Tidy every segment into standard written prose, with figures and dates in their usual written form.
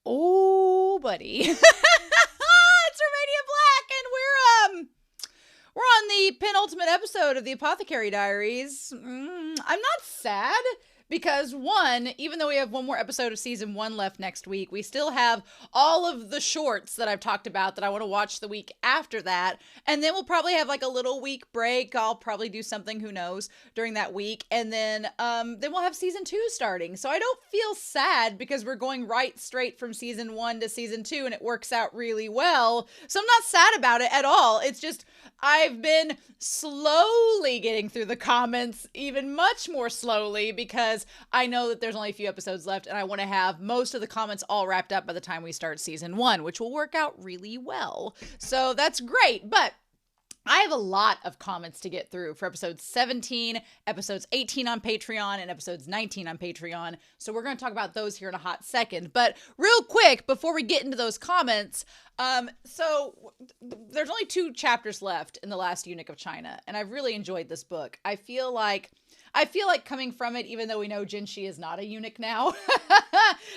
Oh, buddy. It's Romania Black, and we're on the penultimate episode of the Apothecary Diaries. I'm not sad because, one, even though we have one more episode of season 1 left next week, we still have all of the shorts that I've talked about that I want to watch the week after that. And then we'll probably have like a little week break. I'll probably do something, who knows, during that week. And then we'll have season 2 starting. So I don't feel sad because we're going right straight from season 1 to season 2 and it works out really well. So I'm not sad about it at all. It's just I've been slowly getting through the comments, even much more slowly, because I know that there's only a few episodes left and I want to have most of the comments all wrapped up by the time we start season 1, which will work out really well. So that's great. But I have a lot of comments to get through for episodes 17, episodes 18 on Patreon, and episodes 19 on Patreon. So we're going to talk about those here in a hot second. But real quick, before we get into those comments, so there's only 2 chapters left in The Last Eunuch of China, and I've really enjoyed this book. I feel like coming from it, even though we know Jinshi is not a eunuch now,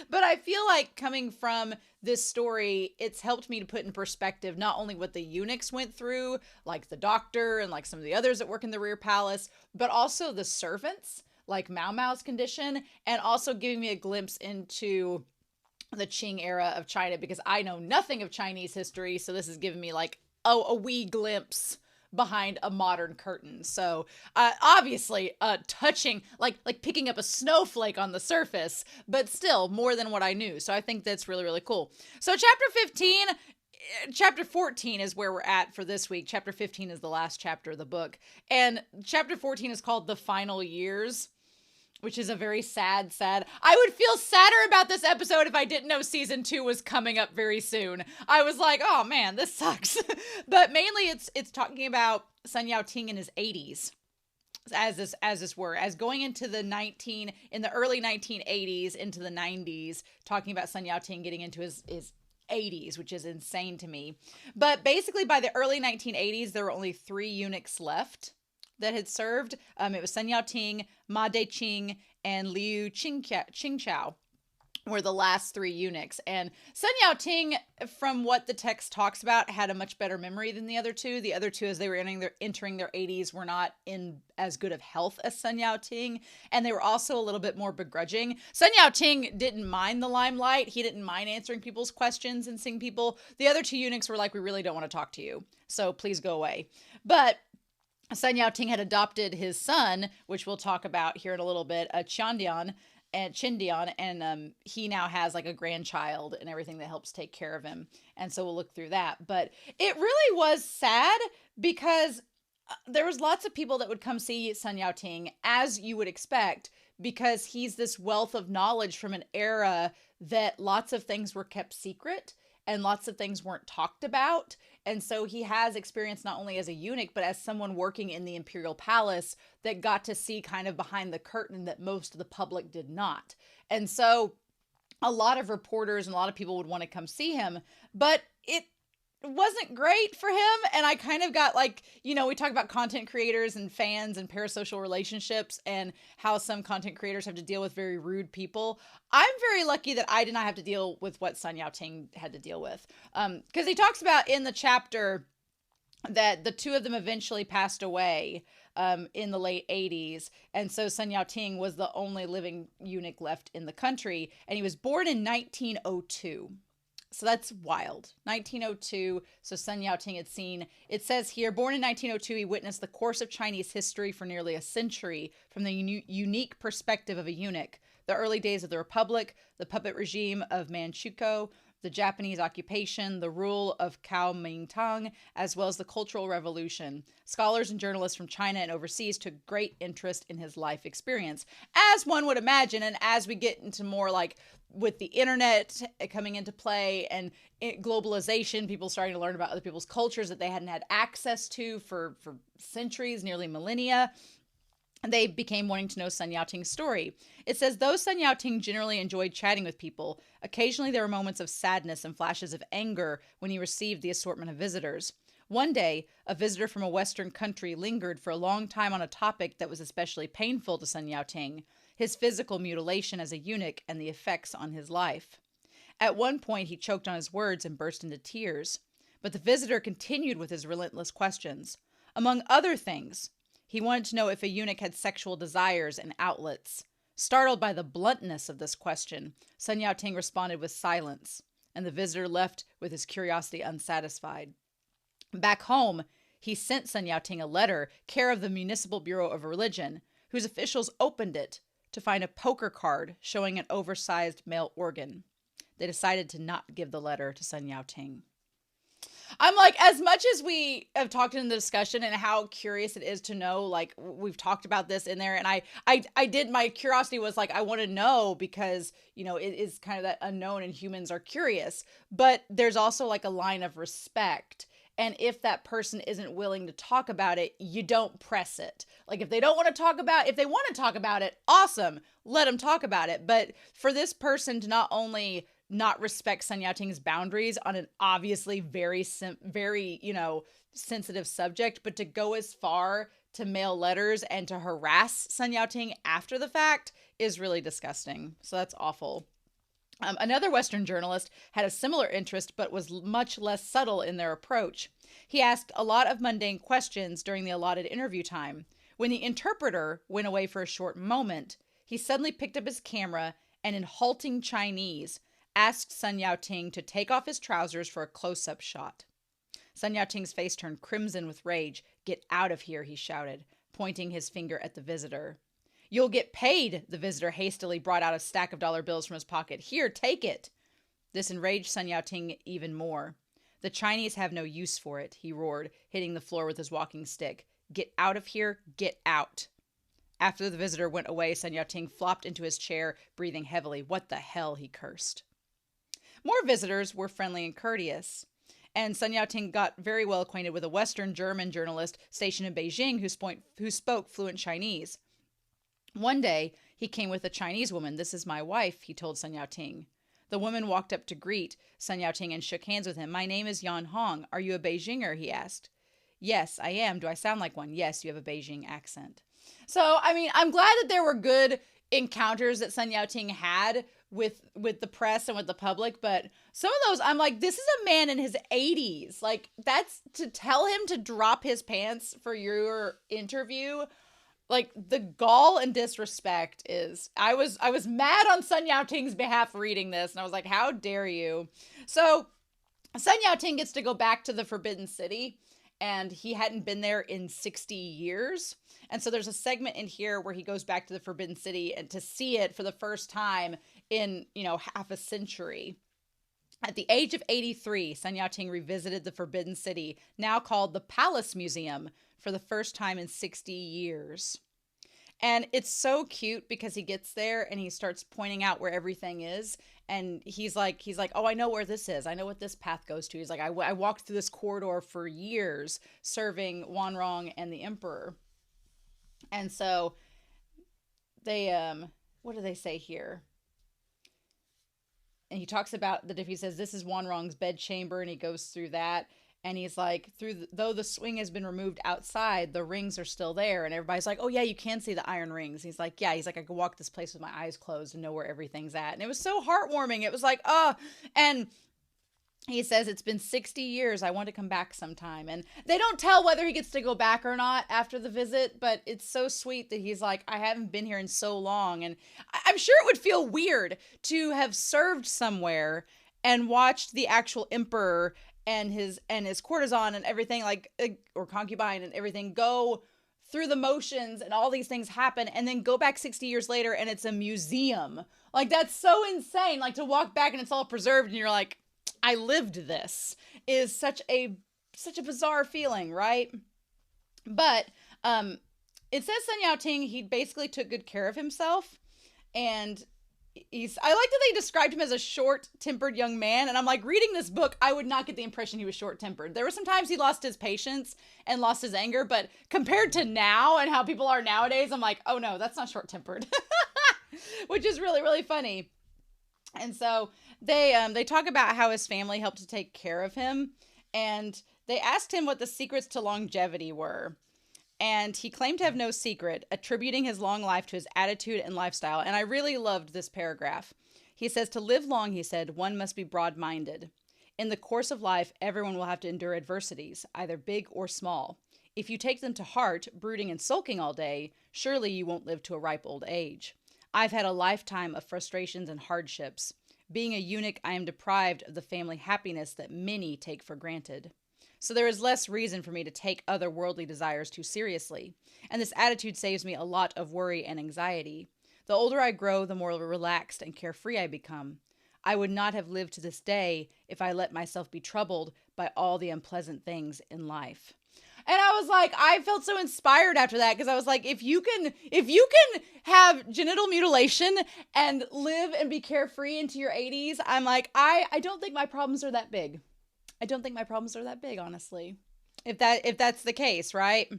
but I feel like coming from this story, it's helped me to put in perspective not only what the eunuchs went through, like the doctor and like some of the others that work in the rear palace, but also the servants, like MaoMao's condition, and also giving me a glimpse into the Qing era of China, because I know nothing of Chinese history, so this is giving me like a wee glimpse behind a modern curtain. So obviously touching, like picking up a snowflake on the surface, but still more than what I knew. So I think that's really, really cool. So chapter 14 is where we're at for this week. Chapter 15 is the last chapter of the book. And chapter 14 is called The Final Years, which is a very sad. I would feel sadder about this episode if I didn't know season 2 was coming up very soon. I was like, oh man, this sucks. But mainly it's talking about Sun Yat-ting in his 80s. As going into in the early 1980s into the 90s, talking about Sun Yat-ting getting into his 80s, which is insane to me. But basically by the early 1980s, there were only 3 eunuchs left that had served. It was Sun Yat-ting, Ma Deching, and Liu Qingchao were the last 3 eunuchs. And Sun Yat-ting, from what the text talks about, had a much better memory than the other 2. The other 2, as they were entering their 80s, were not in as good of health as Sun Yat-ting, and they were also a little bit more begrudging. Sun Yat-ting didn't mind the limelight. He didn't mind answering people's questions and seeing people. The other 2 eunuchs were like, we really don't want to talk to you, so please go away. But Sun Yat-ting had adopted his son, which we'll talk about here in a little bit, Chindian, and he now has like a grandchild and everything that helps take care of him. And so we'll look through that. But it really was sad because there was lots of people that would come see Sun Yat-ting, as you would expect, because he's this wealth of knowledge from an era that lots of things were kept secret and lots of things weren't talked about. And so he has experience not only as a eunuch, but as someone working in the imperial palace that got to see kind of behind the curtain that most of the public did not. And so a lot of reporters and a lot of people would want to come see him, but it wasn't great for him. And I kind of got like, we talk about content creators and fans and parasocial relationships and how some content creators have to deal with very rude people. I'm very lucky that I did not have to deal with what Sun Yat-ting had to deal with. Because he talks about in the chapter that the 2 of them eventually passed away in the late 80s. And so Sun Yat-ting was the only living eunuch left in the country. And he was born in 1902. So that's wild. 1902. So Sun Yat-ting had seen, it says here, born in 1902, he witnessed the course of Chinese history for nearly a century from the unique perspective of a eunuch. The early days of the Republic, the puppet regime of Manchukuo, the Japanese occupation, the rule of Kuomintang, as well as the Cultural Revolution. Scholars and journalists from China and overseas took great interest in his life experience, as one would imagine. And as we get into more like with the internet coming into play and globalization, people starting to learn about other people's cultures that they hadn't had access to for centuries, nearly millennia, they became wanting to know Sun Yat-ting's story. It says, though Sun Yat-ting generally enjoyed chatting with people, occasionally there were moments of sadness and flashes of anger when he received the assortment of visitors. One day, a visitor from a Western country lingered for a long time on a topic that was especially painful to Sun Yat-ting, his physical mutilation as a eunuch and the effects on his life. At one point, he choked on his words and burst into tears. But the visitor continued with his relentless questions. Among other things, he wanted to know if a eunuch had sexual desires and outlets. Startled by the bluntness of this question, Sun Yat-ting responded with silence, and the visitor left with his curiosity unsatisfied. Back home, he sent Sun Yat-ting a letter, care of the Municipal Bureau of Religion, whose officials opened it to find a poker card showing an oversized male organ. They decided to not give the letter to Sun Yat-ting. I'm like, as much as we have talked in the discussion and how curious it is to know, like, we've talked about this in there, and I did, my curiosity was like, I want to know because, you know, it is kind of that unknown and humans are curious, but there's also like a line of respect. And if that person isn't willing to talk about it, you don't press it. Like, if they don't want to talk about, if they want to talk about it, awesome, let them talk about it. But for this person to not only not respect Sun Yat-ting's boundaries on an obviously very, you know, sensitive subject, but to go as far to mail letters and to harass Sun Yat-ting after the fact is really disgusting. So that's awful. Another Western journalist had a similar interest, but was much less subtle in their approach. He asked a lot of mundane questions during the allotted interview time. When the interpreter went away for a short moment, he suddenly picked up his camera and in halting Chinese, asked Sun Yat-ting to take off his trousers for a close-up shot. Sun Yat-ting's face turned crimson with rage. "Get out of here," he shouted, pointing his finger at the visitor. "You'll get paid," the visitor hastily brought out a stack of dollar bills from his pocket. "Here, take it." This enraged Sun Yat-ting even more. "The Chinese have no use for it," he roared, hitting the floor with his walking stick. "Get out of here, get out." After the visitor went away, Sun Yat-ting flopped into his chair, breathing heavily. "What the hell," he cursed. More visitors were friendly and courteous, and Sun Yat-ting got very well acquainted with a Western German journalist stationed in Beijing who spoke fluent Chinese. One day, he came with a Chinese woman. "This is my wife," he told Sun Yat-ting. The woman walked up to greet Sun Yat-ting and shook hands with him. "My name is Yan Hong. Are you a Beijinger?" he asked. "Yes, I am. Do I sound like one?" "Yes, you have a Beijing accent." So, I mean, I'm glad that there were good encounters that Sun Yat-ting had with the press and with the public, but some of those, I'm like, this is a man in his 80s. Like, that's to tell him to drop his pants for your interview. Like, the gall and disrespect is, I was mad on Sun Yat-ting's behalf reading this, and I was like, how dare you? So Sun Yat-ting gets to go back to the Forbidden City, and he hadn't been there in 60 years. And so there's a segment in here where he goes back to the Forbidden City and to see it for the first time in, you know, half a century. At the age of 83, Sun Yat-ting revisited the Forbidden City, now called the Palace Museum, for the first time in 60 years. And it's so cute because he gets there and he starts pointing out where everything is. And he's like, "Oh, I know where this is. I know what this path goes to." He's like, I walked through this corridor for years serving Wanrong and the Emperor. And so they, what do they say here? And he talks about he says, "This is Wanrong's bedchamber," and he goes through that. And he's like, though the swing has been removed outside, the rings are still there. And everybody's like, "Oh yeah, you can see the iron rings." He's like, "Yeah." He's like, "I could walk this place with my eyes closed and know where everything's at." And it was so heartwarming. It was like, oh, and he says, "It's been 60 years. I want to come back sometime." And they don't tell whether he gets to go back or not after the visit, but it's so sweet that he's like, "I haven't been here in so long." And I'm sure it would feel weird to have served somewhere and watched the actual emperor and his courtesan and everything, like, or concubine and everything, go through the motions and all these things happen, and then go back 60 years later and it's a museum. Like, that's so insane. Like, to walk back and it's all preserved and you're like, I lived this, is such a bizarre feeling, right? But it says Sun Yat-ting, he basically took good care of himself, and I like that they described him as a short-tempered young man, and I'm like, reading this book, I would not get the impression he was short-tempered. There were some times he lost his patience and lost his anger, but compared to now and how people are nowadays, I'm like, oh no, that's not short-tempered. Which is really, really funny. And so they talk about how his family helped to take care of him, and they asked him what the secrets to longevity were. And he claimed to have no secret, attributing his long life to his attitude and lifestyle. And I really loved this paragraph. He says, to live long, he said, one must be broad-minded. In the course of life, everyone will have to endure adversities, either big or small. If you take them to heart, brooding and sulking all day, surely you won't live to a ripe old age. I've had a lifetime of frustrations and hardships. Being a eunuch, I am deprived of the family happiness that many take for granted. So there is less reason for me to take other worldly desires too seriously. And this attitude saves me a lot of worry and anxiety. The older I grow, the more relaxed and carefree I become. I would not have lived to this day if I let myself be troubled by all the unpleasant things in life. And I was like, I felt so inspired after that, because I was like, if you can have genital mutilation and live and be carefree into your 80s, I'm like, I don't think my problems are that big. I don't think my problems are that big, honestly. If that's the case, right?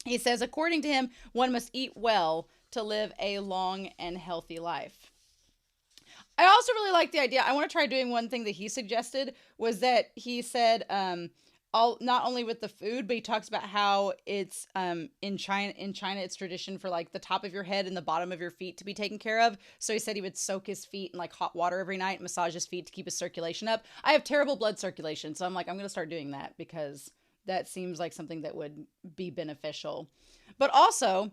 He says, according to him, one must eat well to live a long and healthy life. I also really like the idea. I want to try doing one thing that he suggested, was that he said, not only with the food, but he talks about how it's in China it's tradition for like the top of your head and the bottom of your feet to be taken care of. So he said he would soak his feet in like hot water every night, massage his feet to keep his circulation up. I have terrible blood circulation, so I'm like, I'm going to start doing that, because that seems like something that would be beneficial. But also,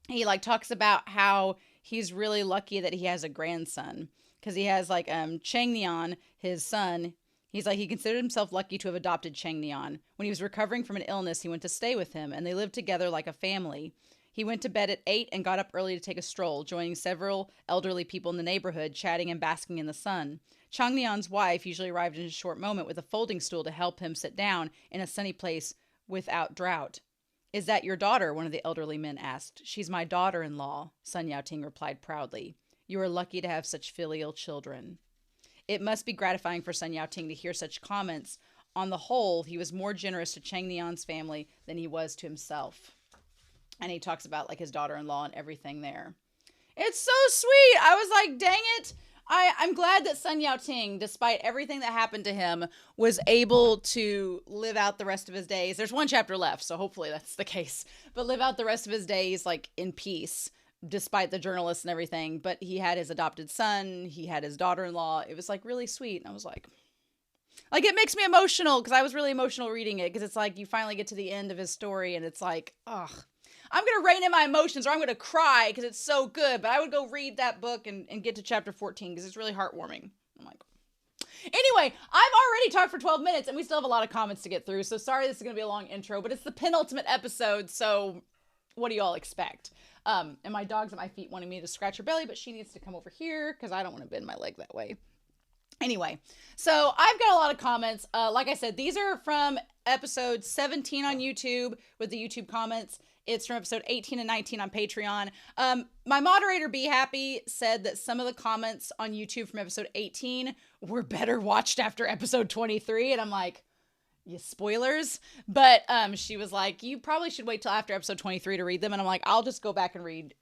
he like talks about how he's really lucky that he has a grandson, because he has like Chang Nian, his son. He's like, he considered himself lucky to have adopted Chang Nian. When he was recovering from an illness, he went to stay with him, and they lived together like a family. He went to bed at 8 and got up early to take a stroll, joining several elderly people in the neighborhood, chatting and basking in the sun. Chang Nian's wife usually arrived in a short moment with a folding stool to help him sit down in a sunny place without drought. Is that your daughter? One of the elderly men asked. She's my daughter-in-law, Sun Yao-ting replied proudly. You are lucky to have such filial children. It must be gratifying for Sun Yao-ting to hear such comments. On the whole, he was more generous to Chang Nian's family than he was to himself. And he talks about like his daughter-in-law and everything there. It's so sweet. I was like, dang it. I'm glad that Sun Yao-ting, despite everything that happened to him, was able to live out the rest of his days. There's one chapter left, so hopefully that's the case. But live out the rest of his days like in peace, despite the journalists and everything. But he had his adopted son. He had his daughter-in-law. It was like really sweet. And I was like it makes me emotional, because I was really emotional reading it, because it's like you finally get to the end of his story and it's like, ugh. I'm going to rein in my emotions, or I'm going to cry because it's so good. But I would go read that book and get to chapter 14 because it's really heartwarming. I'm like, anyway, I've already talked for 12 minutes and we still have a lot of comments to get through. So sorry, this is going to be a long intro, but it's the penultimate episode. So what do you all expect? And my dog's at my feet wanting me to scratch her belly, but she needs to come over here because I don't want to bend my leg that way. Anyway, so I've got a lot of comments. Like I said, these are from episode 17 on YouTube with the YouTube comments. It's from episode 18 and 19 on Patreon. My moderator, Be Happy, said that some of the comments on YouTube from episode 18 were better watched after episode 23. And I'm like, yeah, spoilers. But she was like, you probably should wait till after episode 23 to read them. And I'm like, I'll just go back and read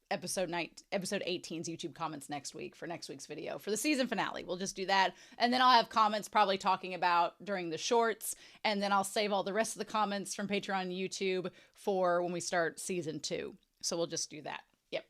episode 18's YouTube comments next week for next week's video for the season finale. We'll just do that. And then I'll have comments probably talking about during the shorts. And then I'll save all the rest of the comments from Patreon and YouTube for when we start season 2. So we'll just do that. Yep.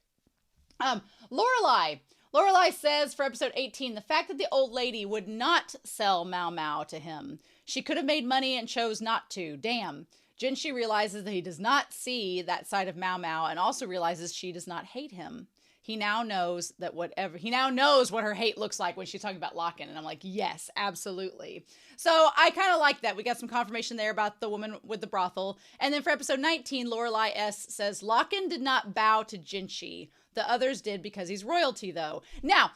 Lorelai says for episode 18, the fact that the old lady would not sell MaoMao to him. She could have made money and chose not to. Damn. Jinshi realizes that he does not see that side of MaoMao and also realizes she does not hate him. He now knows what her hate looks like when she's talking about LAKAN. And I'm like, yes, absolutely. So I kind of like that. We got some confirmation there about the woman with the brothel. And then for episode 19, Lorelai S says, LAKAN did not bow to Jinshi. The others did because he's royalty, though. Now,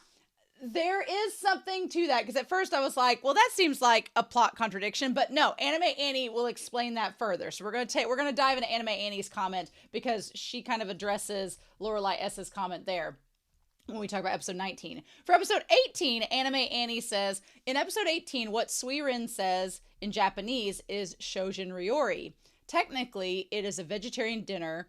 there is something to that, because at first I was like, well, that seems like a plot contradiction, but no, Anime Annie will explain that further. So we're going to dive into Anime Annie's comment, because she kind of addresses Lorelai S's comment there when we talk about episode 19. For episode 18, Anime Annie says, in episode 18, what Suirin says in Japanese is Shojin Ryori. Technically, it is a vegetarian dinner,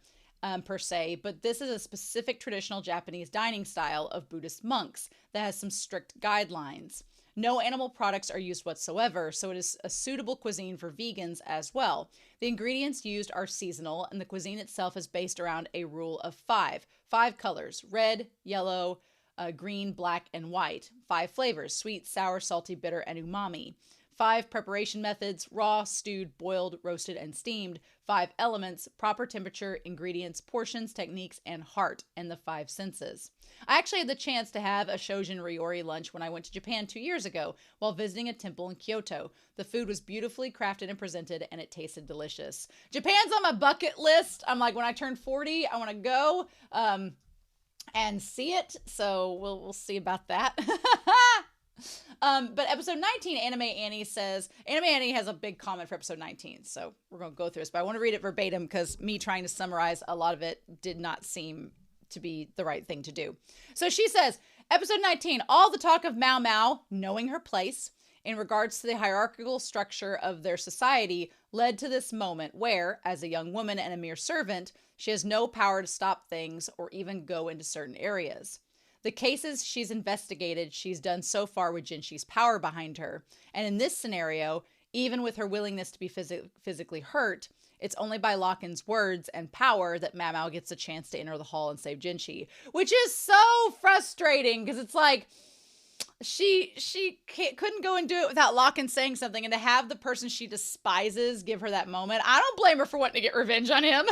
per se, but this is a specific traditional Japanese dining style of Buddhist monks that has some strict guidelines. No animal products are used whatsoever, so it is a suitable cuisine for vegans as well. The ingredients used are seasonal, and the cuisine itself is based around a rule of 5. 5 colors: red, yellow, green, black, and white. 5 flavors: sweet, sour, salty, bitter, and umami. 5 preparation methods: raw, stewed, boiled, roasted, and steamed. 5 elements: proper temperature, ingredients, portions, techniques, and heart, and the 5 senses. I actually had the chance to have a Shojin Ryori lunch when I went to Japan 2 years ago while visiting a temple in Kyoto. The food was beautifully crafted and presented, and it tasted delicious. Japan's on my bucket list. I'm like, when I turn 40, I want to go and see it. So we'll see about that. But episode 19, Anime Annie says, Anime Annie has a big comment for episode 19, so we're going to go through this, but I want to read it verbatim because me trying to summarize a lot of it did not seem to be the right thing to do. So she says, episode 19, all the talk of MaoMao knowing her place in regards to the hierarchical structure of their society led to this moment where, as a young woman and a mere servant, she has no power to stop things or even go into certain areas. The cases she's investigated, she's done so far with Jinshi's power behind her. And in this scenario, even with her willingness to be physically hurt, it's only by Lakan's words and power that MaoMao gets a chance to enter the hall and save Jinshi. Which is so frustrating, because it's like, she couldn't go and do it without Lakan saying something, and to have the person she despises give her that moment, I don't blame her for wanting to get revenge on him.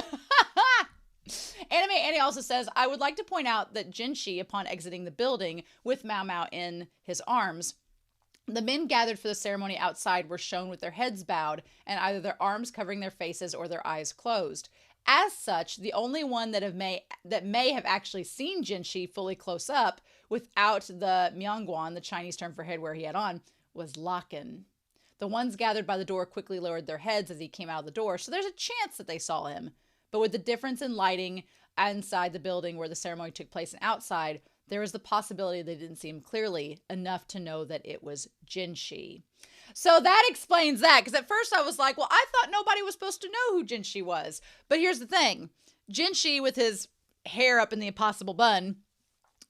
Anime Annie also says, I would like to point out that Jinshi, upon exiting the building with MaoMao in his arms, the men gathered for the ceremony outside were shown with their heads bowed and either their arms covering their faces or their eyes closed. As such, the only one that may have actually seen Jinshi fully close up without the Myeongwan, the Chinese term for headwear he had on, was Lakan. The ones gathered by the door quickly lowered their heads as he came out of the door, so there's a chance that they saw him. But with the difference in lighting inside the building where the ceremony took place and outside, there was the possibility they didn't see him clearly enough to know that it was Jinshi. So that explains that, because at first I was like, well, I thought nobody was supposed to know who Jinshi was. But here's the thing. Jinshi, with his hair up in the impossible bun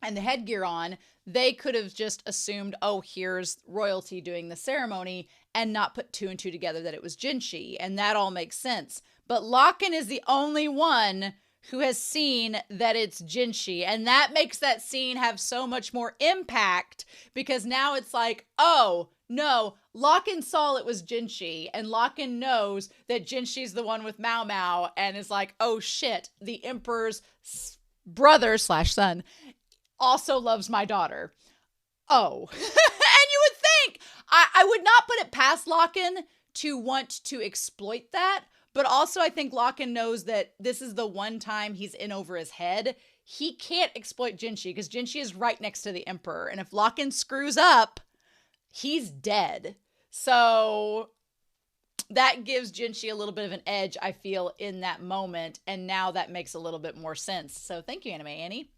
and the headgear on, they could have just assumed, oh, here's royalty doing the ceremony, and not put 2 and 2 together that it was Jinshi. And that all makes sense. But Lakan is the only one who has seen that it's Jinshi. And that makes that scene have so much more impact, because now it's like, oh, no, Lakan saw it was Jinshi, and Lakan knows that Jinshi's the one with MaoMao, and is like, oh shit, the Emperor's brother / son also loves my daughter. Oh. And you would think, I would not put it past Lakan to want to exploit that. But also, I think Lakan knows that this is the one time he's in over his head. He can't exploit Jinshi because Jinshi is right next to the Emperor. And if Lakan screws up, he's dead. So that gives Jinshi a little bit of an edge, I feel, in that moment. And now that makes a little bit more sense. So thank you, Anime Annie.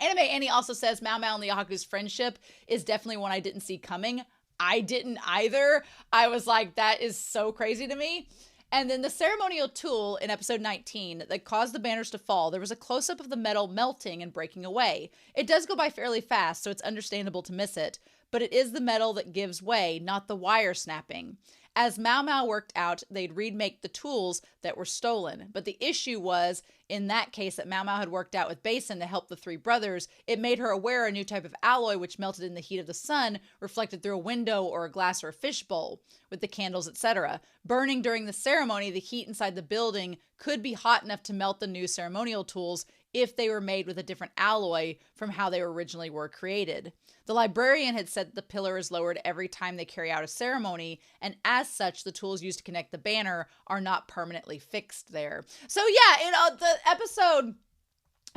Anime Annie also says MaoMao and Lyahaku's friendship is definitely one I didn't see coming. I didn't either. I was like, that is so crazy to me. And then the ceremonial tool in episode 19 that caused the banners to fall, there was a close-up of the metal melting and breaking away. It does go by fairly fast, so it's understandable to miss it, but it is the metal that gives way, not the wire snapping. As MaoMao worked out, they'd remake the tools that were stolen. But the issue was, in that case, that MaoMao had worked out with Basin to help the 3 brothers. It made her aware of a new type of alloy which melted in the heat of the sun, reflected through a window or a glass or a fishbowl, with the candles, etc. Burning during the ceremony, the heat inside the building could be hot enough to melt the new ceremonial tools if they were made with a different alloy from how they originally were created. The librarian had said the pillar is lowered every time they carry out a ceremony, and as such, the tools used to connect the banner are not permanently fixed there. So yeah, the episode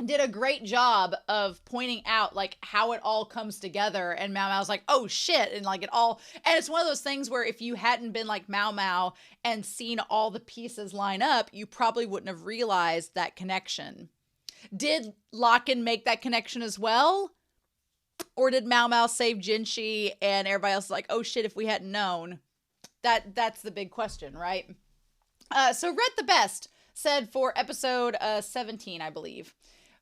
did a great job of pointing out like how it all comes together, and MaoMao's like, oh shit, and like it all, and it's one of those things where if you hadn't been like MaoMao and seen all the pieces line up, you probably wouldn't have realized that connection. Did Lakan make that connection as well? Or did MaoMao save Jinshi and everybody else is like, oh shit, if we hadn't known? That's the big question, right? So Red the Best said for episode 17, I believe,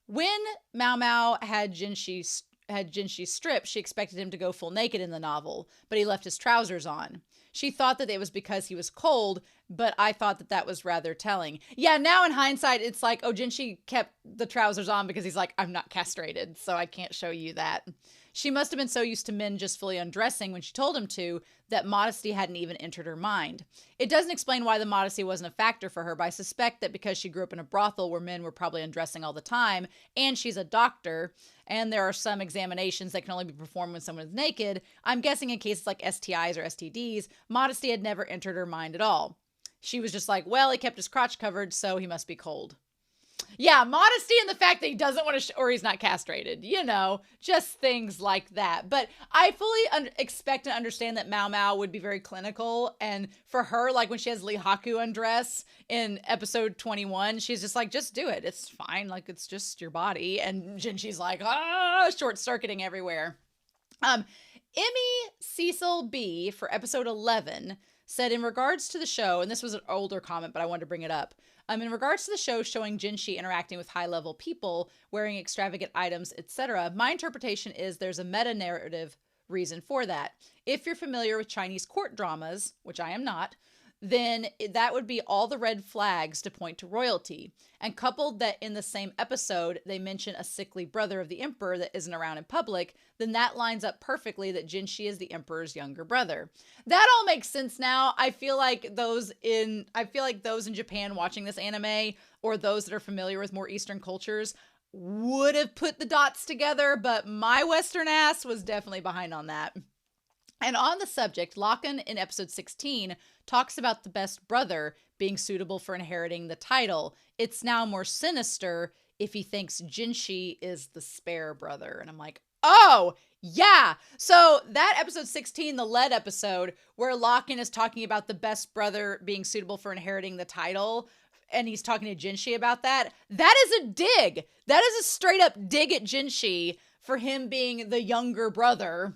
when MaoMao had Jinshi had Jinshi stripped, she expected him to go full naked in the novel, but he left his trousers on. She thought that it was because he was cold, but I thought that that was rather telling. Yeah, now in hindsight, it's like, oh, Jinshi kept the trousers on because he's like, I'm not castrated, so I can't show you that. She must have been so used to men just fully undressing when she told him to that modesty hadn't even entered her mind. It doesn't explain why the modesty wasn't a factor for her, but I suspect that because she grew up in a brothel where men were probably undressing all the time, and she's a doctor, and there are some examinations that can only be performed when someone is naked, I'm guessing in cases like STIs or STDs, modesty had never entered her mind at all. She was just like, well, he kept his crotch covered, so he must be cold. Yeah, modesty and the fact that he doesn't want to, or he's not castrated, just things like that. But I fully expect and understand that MaoMao would be very clinical. And for her, like when she has Lee Haku undress in episode 21, she's just like, just do it. It's fine. Like, it's just your body. And she's like, short circuiting everywhere. Emmy Cecil B for episode 11 said in regards to the show, and this was an older comment, but I wanted to bring it up. In regards to the show showing Jinshi interacting with high-level people, wearing extravagant items, etc., my interpretation is there's a meta-narrative reason for that. If you're familiar with Chinese court dramas, which I am not, then that would be all the red flags to point to royalty. And coupled that in the same episode, they mention a sickly brother of the emperor that isn't around in public, then that lines up perfectly that Jinshi is the emperor's younger brother. That all makes sense now. I feel like those in Japan watching this anime, or those that are familiar with more Eastern cultures, would have put the dots together, but my Western ass was definitely behind on that. And on the subject, LAKAN in episode 16 talks about the best brother being suitable for inheriting the title. It's now more sinister if he thinks Jinshi is the spare brother. And I'm like, oh, yeah. So that episode 16, the lead episode, where LAKAN is talking about the best brother being suitable for inheriting the title, and he's talking to Jinshi about that, that is a dig. That is a straight up dig at Jinshi for him being the younger brother,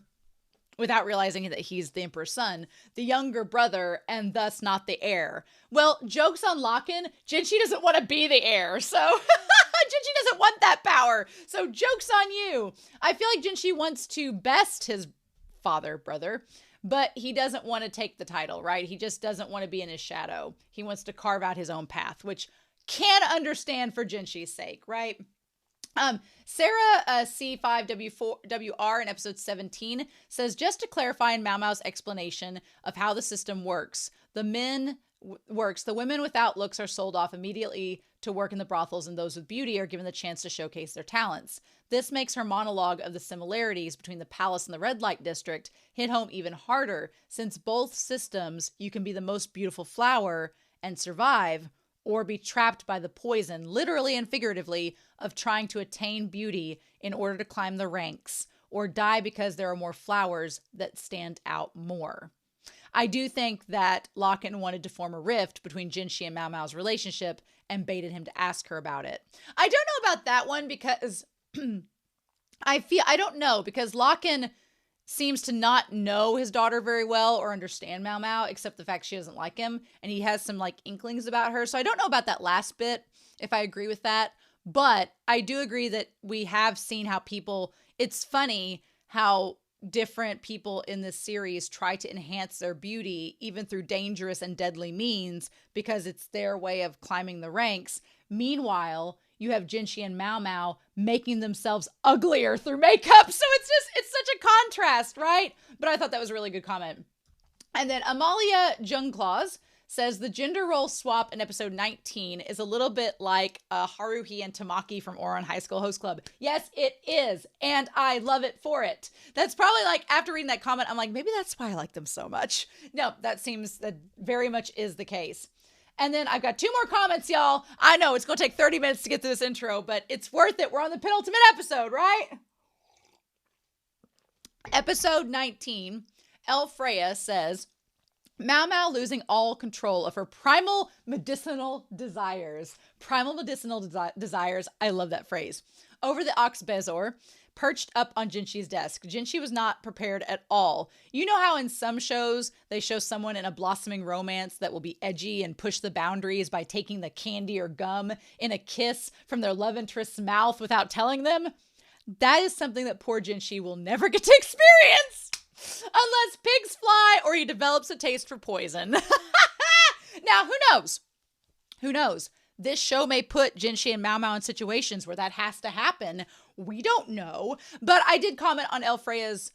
without realizing that he's the emperor's son, the younger brother, and thus not the heir. Well, joke's on LAKAN, Jinshi doesn't want to be the heir, so Jinshi doesn't want that power, so joke's on you. I feel like Jinshi wants to best his brother, but he doesn't want to take the title, right? He just doesn't want to be in his shadow. He wants to carve out his own path, which can understand for Jinshi's sake, right? Sarah C5W4WR in episode 17 says, just to clarify in MaoMao's explanation of how the system works, the women without looks are sold off immediately to work in the brothels, and those with beauty are given the chance to showcase their talents. This makes her monologue of the similarities between the palace and the red light district hit home even harder, since both systems you can be the most beautiful flower and survive, or be trapped by the poison, literally and figuratively, of trying to attain beauty in order to climb the ranks, or die because there are more flowers that stand out more. I do think that LAKAN wanted to form a rift between Jinshi and MaoMao's relationship and baited him to ask her about it. I don't know about that one because I don't know, because LAKAN seems to not know his daughter very well or understand MaoMao, except the fact she doesn't like him, and he has some inklings about her. So I don't know about that last bit, if I agree with that, but I do agree that we have seen how it's funny how different people in this series try to enhance their beauty, even through dangerous and deadly means, because it's their way of climbing the ranks. Meanwhile, you have Jinshi and MaoMao making themselves uglier through makeup. So it's such a contrast, right? But I thought that was a really good comment. And then Amalia Jungclaws says the gender role swap in episode 19 is a little bit like Haruhi and Tamaki from Ouran High School Host Club. Yes, it is. And I love it for it. That's probably after reading that comment, I'm like, maybe that's why I like them so much. No, that very much is the case. And then I've got 2 more comments, y'all. I know it's going to take 30 minutes to get through this intro, but it's worth it. We're on the penultimate episode, right? Episode 19, El Freya says, MaoMao losing all control of her primal medicinal desires. Primal medicinal desires. I love that phrase. Over the Ox Bezor, perched up on Jinshi's desk. Jinshi was not prepared at all. You know how in some shows they show someone in a blossoming romance that will be edgy and push the boundaries by taking the candy or gum in a kiss from their love interest's mouth without telling them? That is something that poor Jinshi will never get to experience unless pigs fly or he develops a taste for poison. Now, who knows? Who knows? This show may put Jinshi and MaoMao in situations where that has to happen. We don't know. But I did comment on El Freya's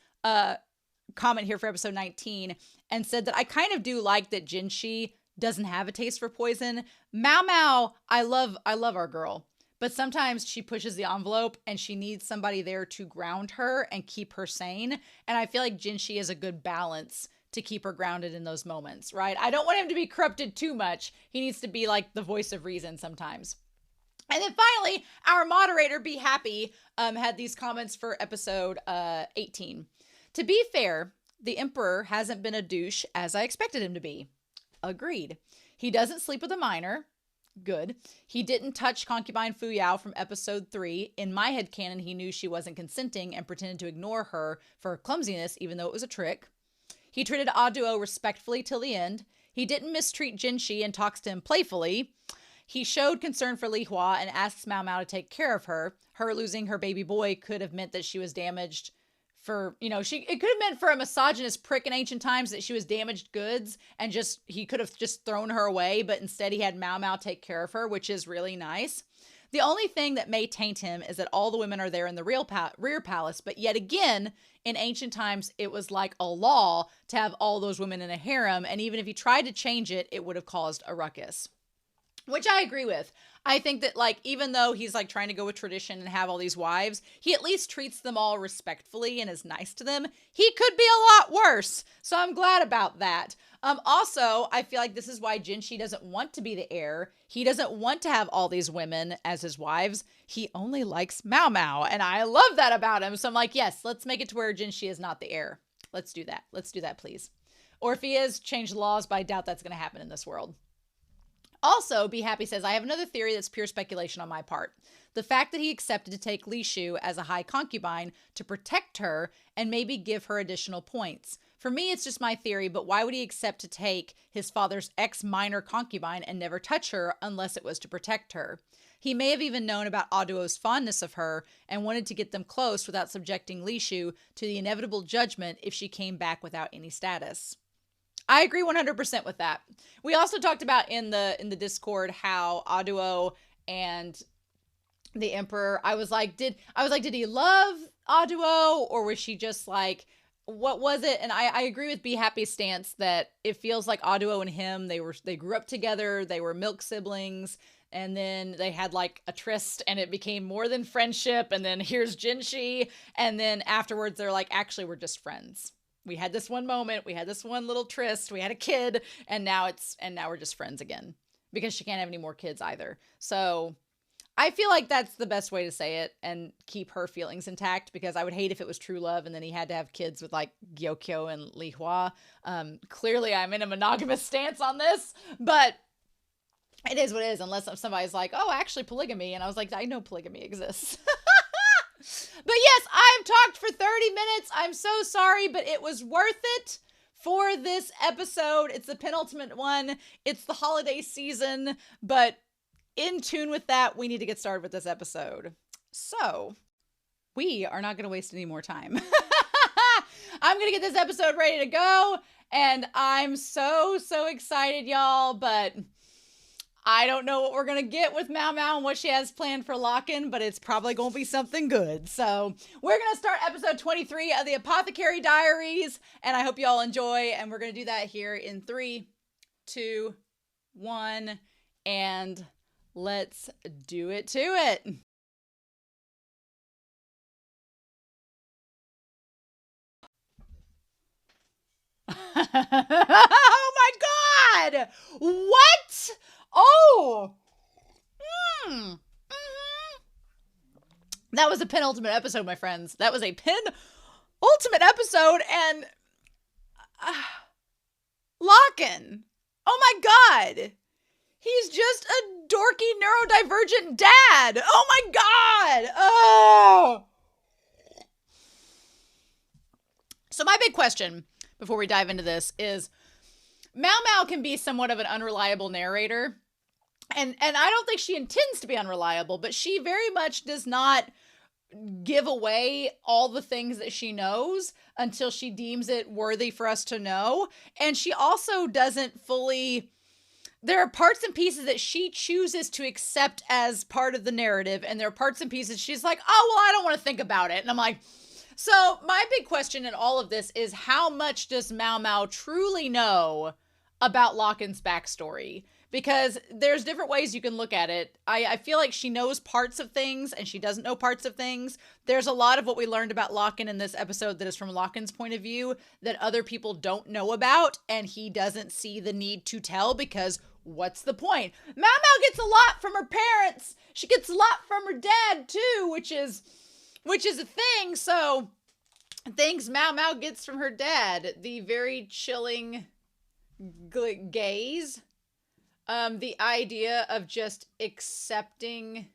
comment here for episode 19 and said that I kind of do like that Jinshi doesn't have a taste for poison. MaoMao, I love our girl. But sometimes she pushes the envelope and she needs somebody there to ground her and keep her sane. And I feel like Jinshi is a good balance to keep her grounded in those moments, right? I don't want him to be corrupted too much. He needs to be like the voice of reason sometimes. And then finally, our moderator, Be Happy, had these comments for episode 18. To be fair, the Emperor hasn't been a douche as I expected him to be. Agreed. He doesn't sleep with a minor. Good. He didn't touch concubine Fu Yao from episode 3. In my headcanon, he knew she wasn't consenting and pretended to ignore her for her clumsiness, even though it was a trick. He treated Aduo respectfully till the end. He didn't mistreat Jinshi and talks to him playfully. He showed concern for Li Hua and asks MaoMao to take care of her. Her losing her baby boy could have meant that she was damaged for, it could have meant for a misogynist prick in ancient times that she was damaged goods and he could have just thrown her away, but instead he had MaoMao take care of her, which is really nice. The only thing that may taint him is that all the women are there in the rear palace, but yet again, in ancient times, it was like a law to have all those women in a harem, and even if he tried to change it, it would have caused a ruckus. Which I agree with. I think that, even though he's, trying to go with tradition and have all these wives, he at least treats them all respectfully and is nice to them. He could be a lot worse, so I'm glad about that. Also, I feel like this is why Jinshi doesn't want to be the heir. He doesn't want to have all these women as his wives. He only likes MaoMao, and I love that about him. So I'm like, yes, let's make it to where Jinshi is not the heir. Let's do that. Let's do that, please. Or if he is, change the laws, but I doubt that's going to happen in this world. Also, Be Happy says, I have another theory that's pure speculation on my part. The fact that he accepted to take Li Shu as a high concubine to protect her and maybe give her additional points. For me, it's just my theory, but why would he accept to take his father's ex-minor concubine and never touch her unless it was to protect her? He may have even known about Aduo's fondness of her and wanted to get them close without subjecting Li Shu to the inevitable judgment if she came back without any status. I agree 100% with that. We also talked about in the Discord how Aduo and the Emperor, I was like, did he love Aduo, or was she just what was it? And I agree with Be Happy's stance that it feels like Aduo and him, they grew up together, they were milk siblings, and then they had a tryst and it became more than friendship, and then here's Jinshi, and then afterwards they're actually we're just friends. We had this one moment, we had this one little tryst, we had a kid, and now we're just friends again because she can't have any more kids either. So I feel like that's the best way to say it and keep her feelings intact, because I would hate if it was true love and then he had to have kids with Gyokyo and Li Hua. Clearly I'm in a monogamous stance on this, but it is what it is, unless somebody's oh, actually polygamy. And I was I know polygamy exists. But yes, I've talked for 30 minutes. I'm so sorry, but it was worth it for this episode. It's the penultimate one. It's the holiday season, but in tune with that, we need to get started with this episode. So we are not going to waste any more time. I'm going to get this episode ready to go, and I'm so excited, y'all, but I don't know what we're going to get with MaoMao and what she has planned for LAKAN, but it's probably going to be something good. So we're going to start episode 23 of the Apothecary Diaries, and I hope you all enjoy, and we're going to do that here in 3, 2, 1, and let's do it to it. Oh my God! What? Oh! That was a penultimate episode, my friends. That was a penultimate episode, and LAKAN. Oh my God! He's just a dorky neurodivergent dad. Oh my God! Oh! So my big question before we dive into this is, MaoMao can be somewhat of an unreliable narrator. And I don't think she intends to be unreliable, but she very much does not give away all the things that she knows until she deems it worthy for us to know. And she also doesn't fully, there are parts and pieces that she chooses to accept as part of the narrative, and there are parts and pieces she's like, oh, well, I don't want to think about it. And I'm like, so my big question in all of this is, how much does MaoMao truly know about LAKAN's backstory? Because there's different ways you can look at it. I feel like she knows parts of things and she doesn't know parts of things. There's a lot of what we learned about LAKAN in this episode that is from LAKAN's point of view that other people don't know about, and he doesn't see the need to tell, because what's the point? MaoMao gets a lot from her parents. She gets a lot from her dad too, which is a thing. So things MaoMao gets from her dad, the very chilling gaze. The idea of just accepting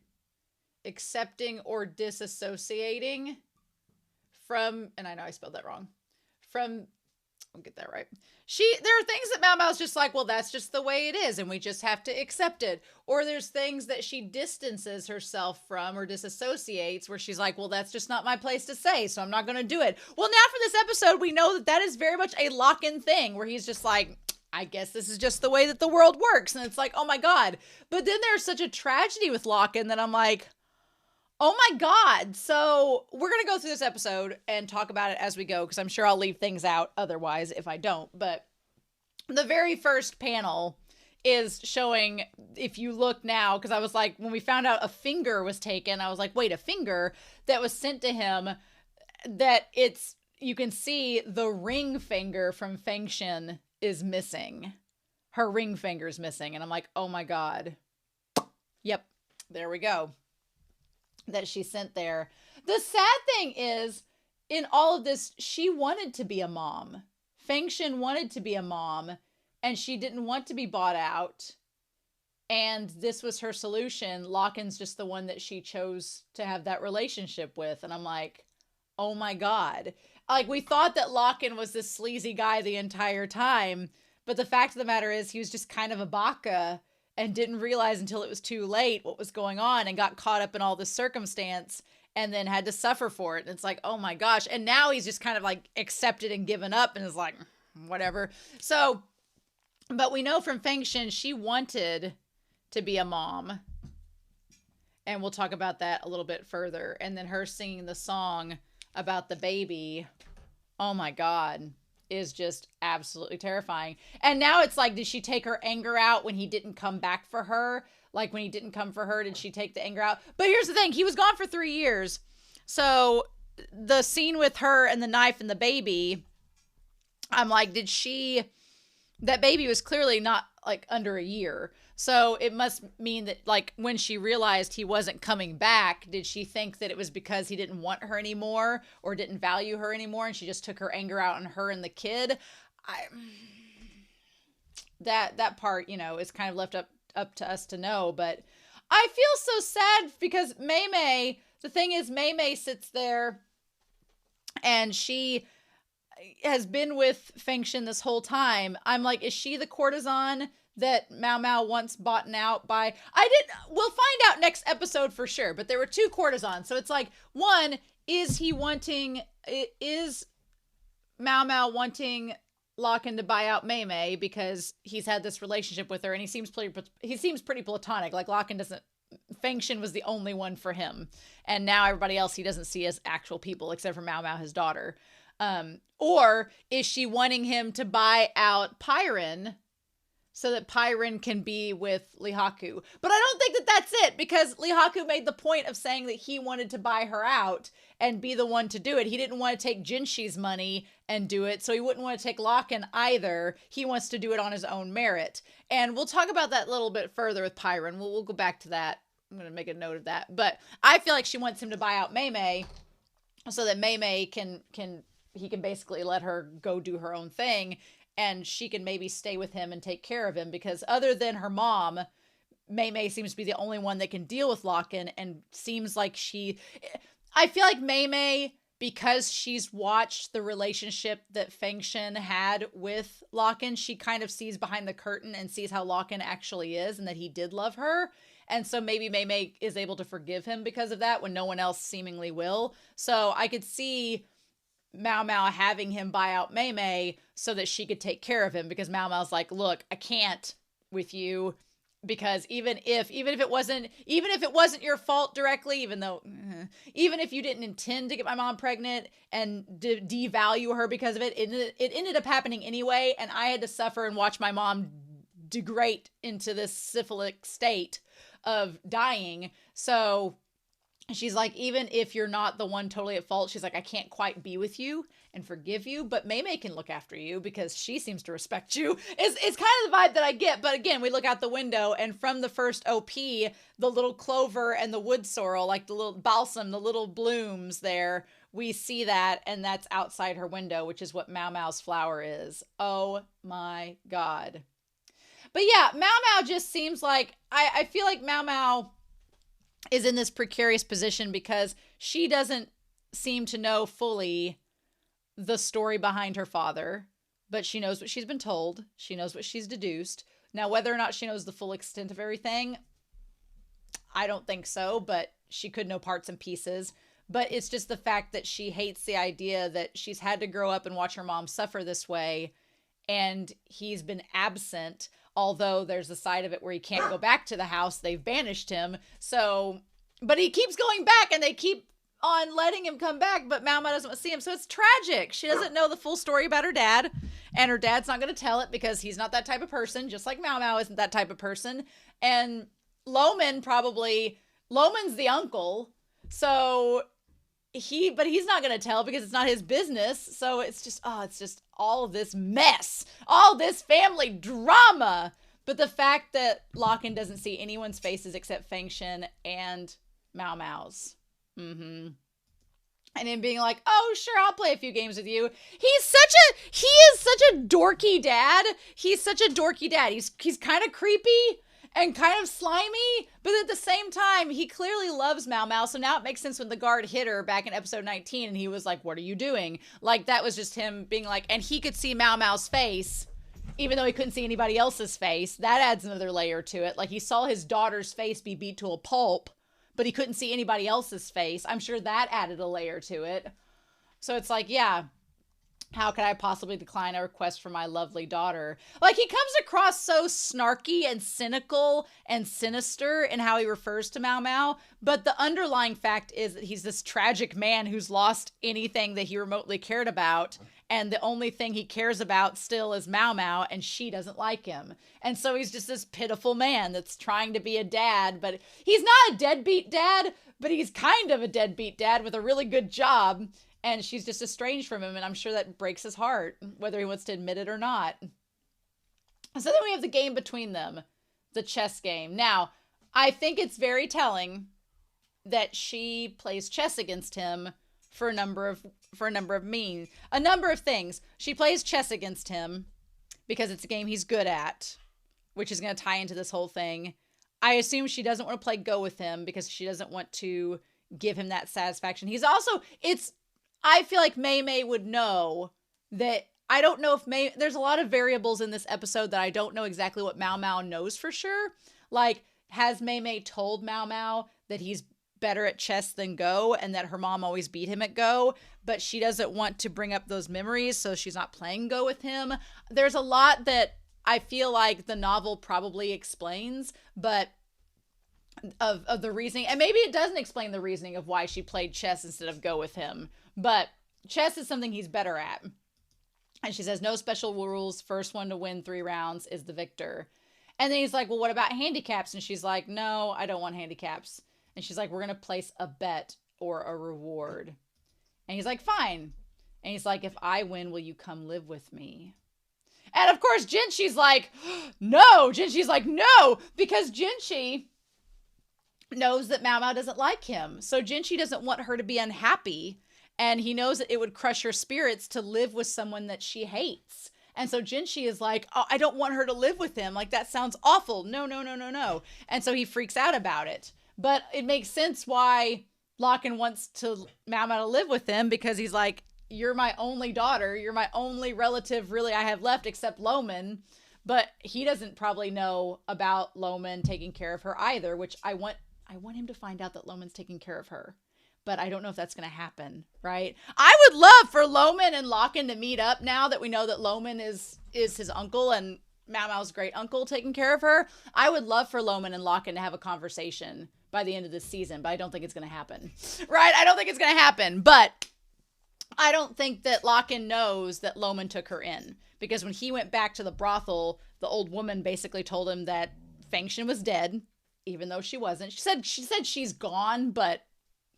or disassociating from, and I know I spelled that wrong, from, I'll get that right. There are things that MaoMao's just like, well, that's just the way it is, and we just have to accept it. Or there's things that she distances herself from or disassociates, where she's like, well, that's just not my place to say, so I'm not going to do it. Well, now for this episode, we know that that is very much a LAKAN thing, where he's just like, I guess this is just the way that the world works. And it's like, oh my God. But then there's such a tragedy with LAKAN that I'm like, oh my God. So we're going to go through this episode and talk about it as we go, because I'm sure I'll leave things out otherwise if I don't. But the very first panel is showing, if you look now, because I was like, when we found out a finger was taken, I was like, wait, a finger that was sent to him, that you can see the ring finger from Fengshen is missing. Her ring finger's missing. And I'm like, oh my God. Yep. There we go. That she sent there. The sad thing is, in all of this, she wanted to be a mom. Fengshen wanted to be a mom, and she didn't want to be bought out. And this was her solution. LAKAN's just the one that she chose to have that relationship with. And I'm like, oh my God. Like, we thought that LAKAN was this sleazy guy the entire time, but the fact of the matter is he was just kind of a baka and didn't realize until it was too late what was going on, and got caught up in all this circumstance and then had to suffer for it. And it's like, oh my gosh. And now he's just kind of like accepted and given up and is like, whatever. So, but we know from Fengshen, she wanted to be a mom. And we'll talk about that a little bit further. And then her singing the song about the baby, oh my God, is just absolutely terrifying. And now it's like, did she take her anger out when he didn't come back for her? Like, when he didn't come for her, did she take the anger out? But here's the thing, he was gone for 3 years. So the scene with her and the knife and the baby, I'm like, that baby was clearly not like under a year. So it must mean that, like, when she realized he wasn't coming back, did she think that it was because he didn't want her anymore or didn't value her anymore, and she just took her anger out on her and the kid? That part, is kind of left up to us to know. But I feel so sad because MaoMao, the thing is, MaoMao sits there and she has been with Fengshen this whole time. I'm like, is she the courtesan that MaoMao once bought out by? We'll find out next episode for sure, but there were 2 courtesans. So it's like, one, is MaoMao wanting LAKAN to buy out MaoMao because he's had this relationship with her and he seems pretty platonic. Like, Fengshen was the only one for him. And now everybody else he doesn't see as actual people except for MaoMao, his daughter. Or is she wanting him to buy out Pyron so that Pyron can be with Lihaku? But I don't think that that's it, because Lihaku made the point of saying that he wanted to buy her out and be the one to do it. He didn't want to take Jinshi's money and do it, so he wouldn't want to take LAKAN either. He wants to do it on his own merit. And we'll talk about that a little bit further with Pyron. We'll go back to that. I'm going to make a note of that. But I feel like she wants him to buy out MaoMao so that MaoMao he can basically let her go do her own thing, and she can maybe stay with him and take care of him, because other than her mom, MaoMao seems to be the only one that can deal with LAKAN, and seems like I feel like MaoMao, because she's watched the relationship that Fengshen had with LAKAN, she kind of sees behind the curtain and sees how LAKAN actually is and that he did love her. And so maybe Mei Mei is able to forgive him because of that when no one else seemingly will. So I could see MaoMao having him buy out Mei Mei so that she could take care of him, because MaoMao's like, look, I can't with you, because even if it wasn't your fault directly, even if you didn't intend to get my mom pregnant and devalue her because of it, it ended up happening anyway, and I had to suffer and watch my mom degrade into this syphilitic state of dying. So she's like, even if you're not the one totally at fault, she's like, I can't quite be with you and forgive you, but Mei Mei can look after you because she seems to respect you. It's kind of the vibe that I get. But again, we look out the window, and from the first OP, the little clover and the wood sorrel, like the little balsam, the little blooms there, we see that, and that's outside her window, which is what MaoMao's flower is. Oh my God. But yeah, MaoMao just seems like, I feel like MaoMao is in this precarious position because she doesn't seem to know fully the story behind her father, but she knows what she's been told. She knows what she's deduced. Now, whether or not she knows the full extent of everything, I don't think so, but she could know parts and pieces. But it's just the fact that she hates the idea that she's had to grow up and watch her mom suffer this way, and he's been absent. Although there's a side of it where he can't go back to the house. They've banished him. So, but he keeps going back, and they keep on letting him come back, but MaoMao doesn't want to see him. So it's tragic. She doesn't know the full story about her dad, and her dad's not going to tell it because he's not that type of person, just like MaoMao isn't that type of person. And Loman's the uncle. So but he's not going to tell because it's not his business. So it's just all of this mess, all this family drama. But the fact that LAKAN doesn't see anyone's faces except Fengshen and MaoMao's. And him being like, oh, sure, I'll play a few games with you. He is such a dorky dad. He's such a dorky dad. He's kind of creepy and kind of slimy, but at the same time, he clearly loves MaoMao. So now it makes sense when the guard hit her back in episode 19 and he was like, what are you doing? Like, that was just him being like, and he could see MaoMao's face, even though he couldn't see anybody else's face. That adds another layer to it. Like, he saw his daughter's face be beat to a pulp, but he couldn't see anybody else's face. I'm sure that added a layer to it. So it's like, yeah, how could I possibly decline a request from my lovely daughter? Like, he comes across so snarky and cynical and sinister in how he refers to MaoMao, but the underlying fact is that he's this tragic man who's lost anything that he remotely cared about, and the only thing he cares about still is MaoMao, and she doesn't like him. And so he's just this pitiful man that's trying to be a dad, but he's not a deadbeat dad, but he's kind of a deadbeat dad with a really good job. And she's just estranged from him, and I'm sure that breaks his heart, whether he wants to admit it or not. So then we have the game between them, the chess game. Now, I think it's very telling that she plays chess against him for a number of things. She plays chess against him because it's a game he's good at, which is going to tie into this whole thing. I assume she doesn't want to play Go with him because she doesn't want to give him that satisfaction. I feel like Mei Mei would know that. I don't know if there's a lot of variables in this episode that I don't know exactly what MaoMao knows for sure. Like, has Mei Mei told MaoMao that he's better at chess than Go and that her mom always beat him at Go, but she doesn't want to bring up those memories, so she's not playing Go with him. There's a lot that I feel like the novel probably explains, but of the reasoning, and maybe it doesn't explain the reasoning of why she played chess instead of Go with him, but chess is something he's better at. And she says, no special rules, first one to win 3 rounds is the victor. And then he's like, well, what about handicaps? And she's like, no, I don't want handicaps. And she's like, we're going to place a bet or a reward. And he's like, fine. And he's like, if I win, will you come live with me? And of course, Jinchi's like, no. Jinchi's like, no, because Jinchi knows that MaoMao doesn't like him. So Jinchi doesn't want her to be unhappy. And he knows that it would crush her spirits to live with someone that she hates. And so Jinchi is like, oh, I don't want her to live with him. Like, that sounds awful. No, no, no, no, no. And so he freaks out about it. But it makes sense why LAKAN wants MaoMao to live with him, because he's like, you're my only daughter. You're my only relative really I have left except Loman. But he doesn't probably know about Loman taking care of her either, which I want him to find out that Loman's taking care of her. But I don't know if that's going to happen, right? I would love for Loman and LAKAN to meet up now that we know that Loman is his uncle and MaoMao's great uncle taking care of her. I would love for Loman and LAKAN to have a conversation by the end of this season, but I don't think it's going to happen, right? I don't think it's going to happen, but I don't think that LAKAN knows that Loman took her in, because when he went back to the brothel, the old woman basically told him that Fengshen was dead, even though she wasn't. She said she's gone, but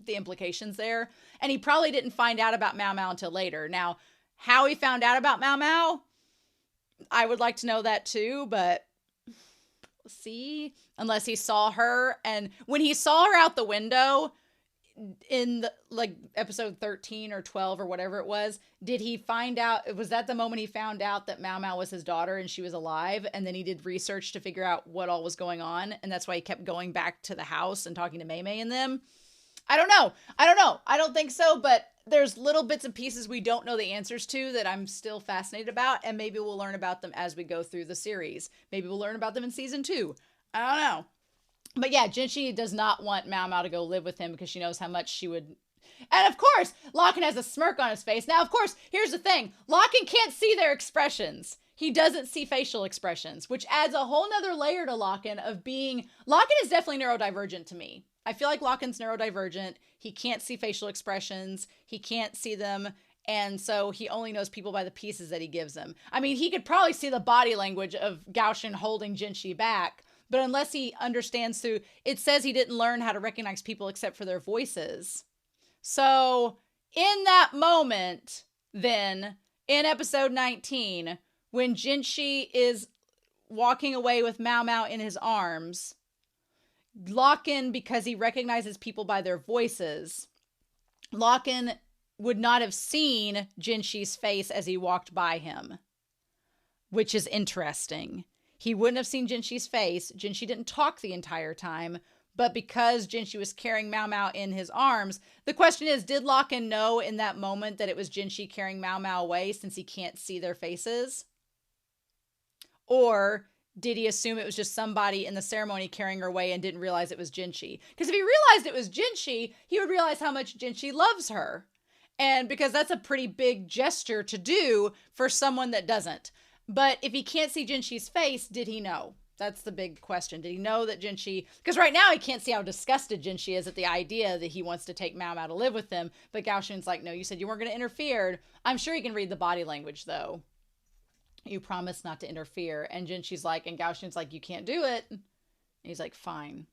the implications there. And he probably didn't find out about MaoMao until later. Now, how he found out about MaoMao, I would like to know that too, but see, unless he saw her, and when he saw her out the window in the, like, episode 13 or 12 or whatever it was, did he find out, was that the moment he found out that MaoMao was his daughter and she was alive, and then he did research to figure out what all was going on, and that's why he kept going back to the house and talking to Mei and them? I don't know. I don't think so, but there's little bits and pieces we don't know the answers to that I'm still fascinated about, and maybe we'll learn about them as we go through the series. Maybe we'll learn about them in season 2. I don't know. But yeah, Jinshi does not want MaoMao to go live with him because she knows how much she would. And of course, LAKAN has a smirk on his face. Now, of course, here's the thing. LAKAN can't see their expressions. He doesn't see facial expressions, which adds a whole nother layer to LAKAN of being... LAKAN is definitely neurodivergent to me. I feel like LAKAN's neurodivergent. He can't see facial expressions. He can't see them. And so he only knows people by the pieces that he gives them. I mean, he could probably see the body language of Gaoshin holding Jinshi back, but unless he understands through, it says he didn't learn how to recognize people except for their voices. So in that moment, then, in episode 19, when Jinshi is walking away with MaoMao in his arms, LAKAN, because he recognizes people by their voices, LAKAN would not have seen Jinshi's face as he walked by him, which is interesting. He wouldn't have seen Jinshi's face. Jinshi didn't talk the entire time, but because Jinshi was carrying MaoMao in his arms, the question is, did LAKAN know in that moment that it was Jinshi carrying MaoMao away since he can't see their faces? Or did he assume it was just somebody in the ceremony carrying her away and didn't realize it was Jinshi? Because if he realized it was Jinshi, he would realize how much Jinshi loves her. And because that's a pretty big gesture to do for someone that doesn't. But if he can't see Jinshi's face, did he know? That's the big question. Did he know that Jinshi... Because right now he can't see how disgusted Jinshi is at the idea that he wants to take MaoMao to live with him. But Gaoshin's like, no, you said you weren't going to interfere. I'm sure he can read the body language, though. You promised not to interfere. And Jinshi's like, and Gaoshin's like, you can't do it. And he's like, fine.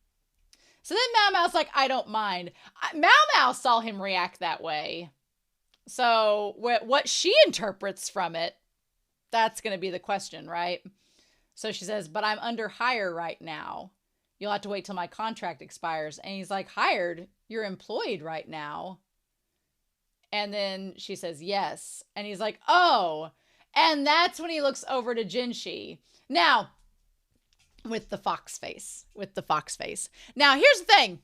So then MaoMao's like, I don't mind. MaoMao saw him react that way. So what she interprets from it, that's going to be the question, right? So she says, but I'm under hire right now. You'll have to wait till my contract expires. And he's like, hired? You're employed right now. And then she says, yes. And he's like, oh. And that's when he looks over to Jinshi. Now, with the fox face. Now, here's the thing.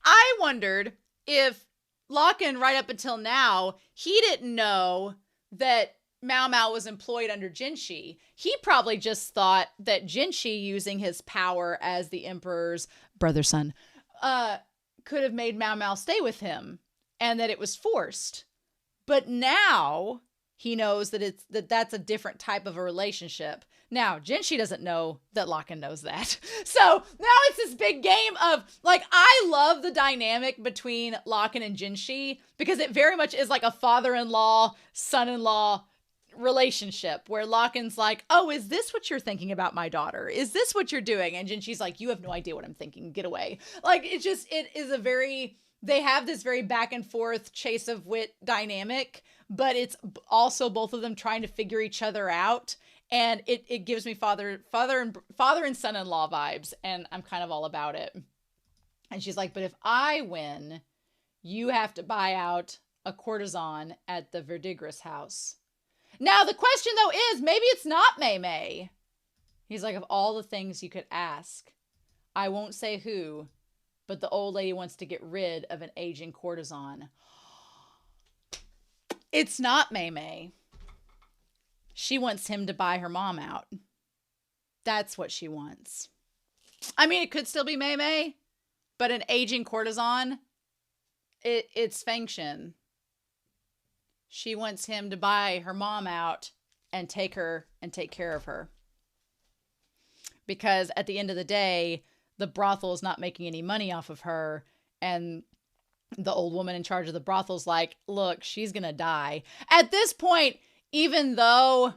I wondered if LAKAN, right up until now, he didn't know that MaoMao was employed under Jinshi. He probably just thought that Jinshi, using his power as the emperor's brother's son, could have made MaoMao stay with him, and that it was forced. But now he knows that that's a different type of a relationship. Now, Jinshi doesn't know that LAKAN knows that. So now it's this big game of, like, I love the dynamic between LAKAN and Jinshi because it very much is like a father-in-law, son-in-law relationship where LAKAN's like, oh, is this what you're thinking about my daughter? Is this what you're doing? And Jinshi's like, you have no idea what I'm thinking. Get away. Like, it is a very, they have this very back and forth chase of wit dynamic, but it's also both of them trying to figure each other out. And it gives me father and son-in-law vibes. And I'm kind of all about it. And she's like, but if I win, you have to buy out a courtesan at the Verdigris house. Now, the question, though, is maybe it's not Mei. He's like, of all the things you could ask, I won't say who, but the old lady wants to get rid of an aging courtesan. It's not Mei. She wants him to buy her mom out. That's what she wants. I mean, it could still be Mei Mei, but an aging courtesan, it's Feng Shen. She wants him to buy her mom out and take her and take care of her. Because at the end of the day, the brothel is not making any money off of her. And the old woman in charge of the brothel's like, look, she's going to die. At this point, even though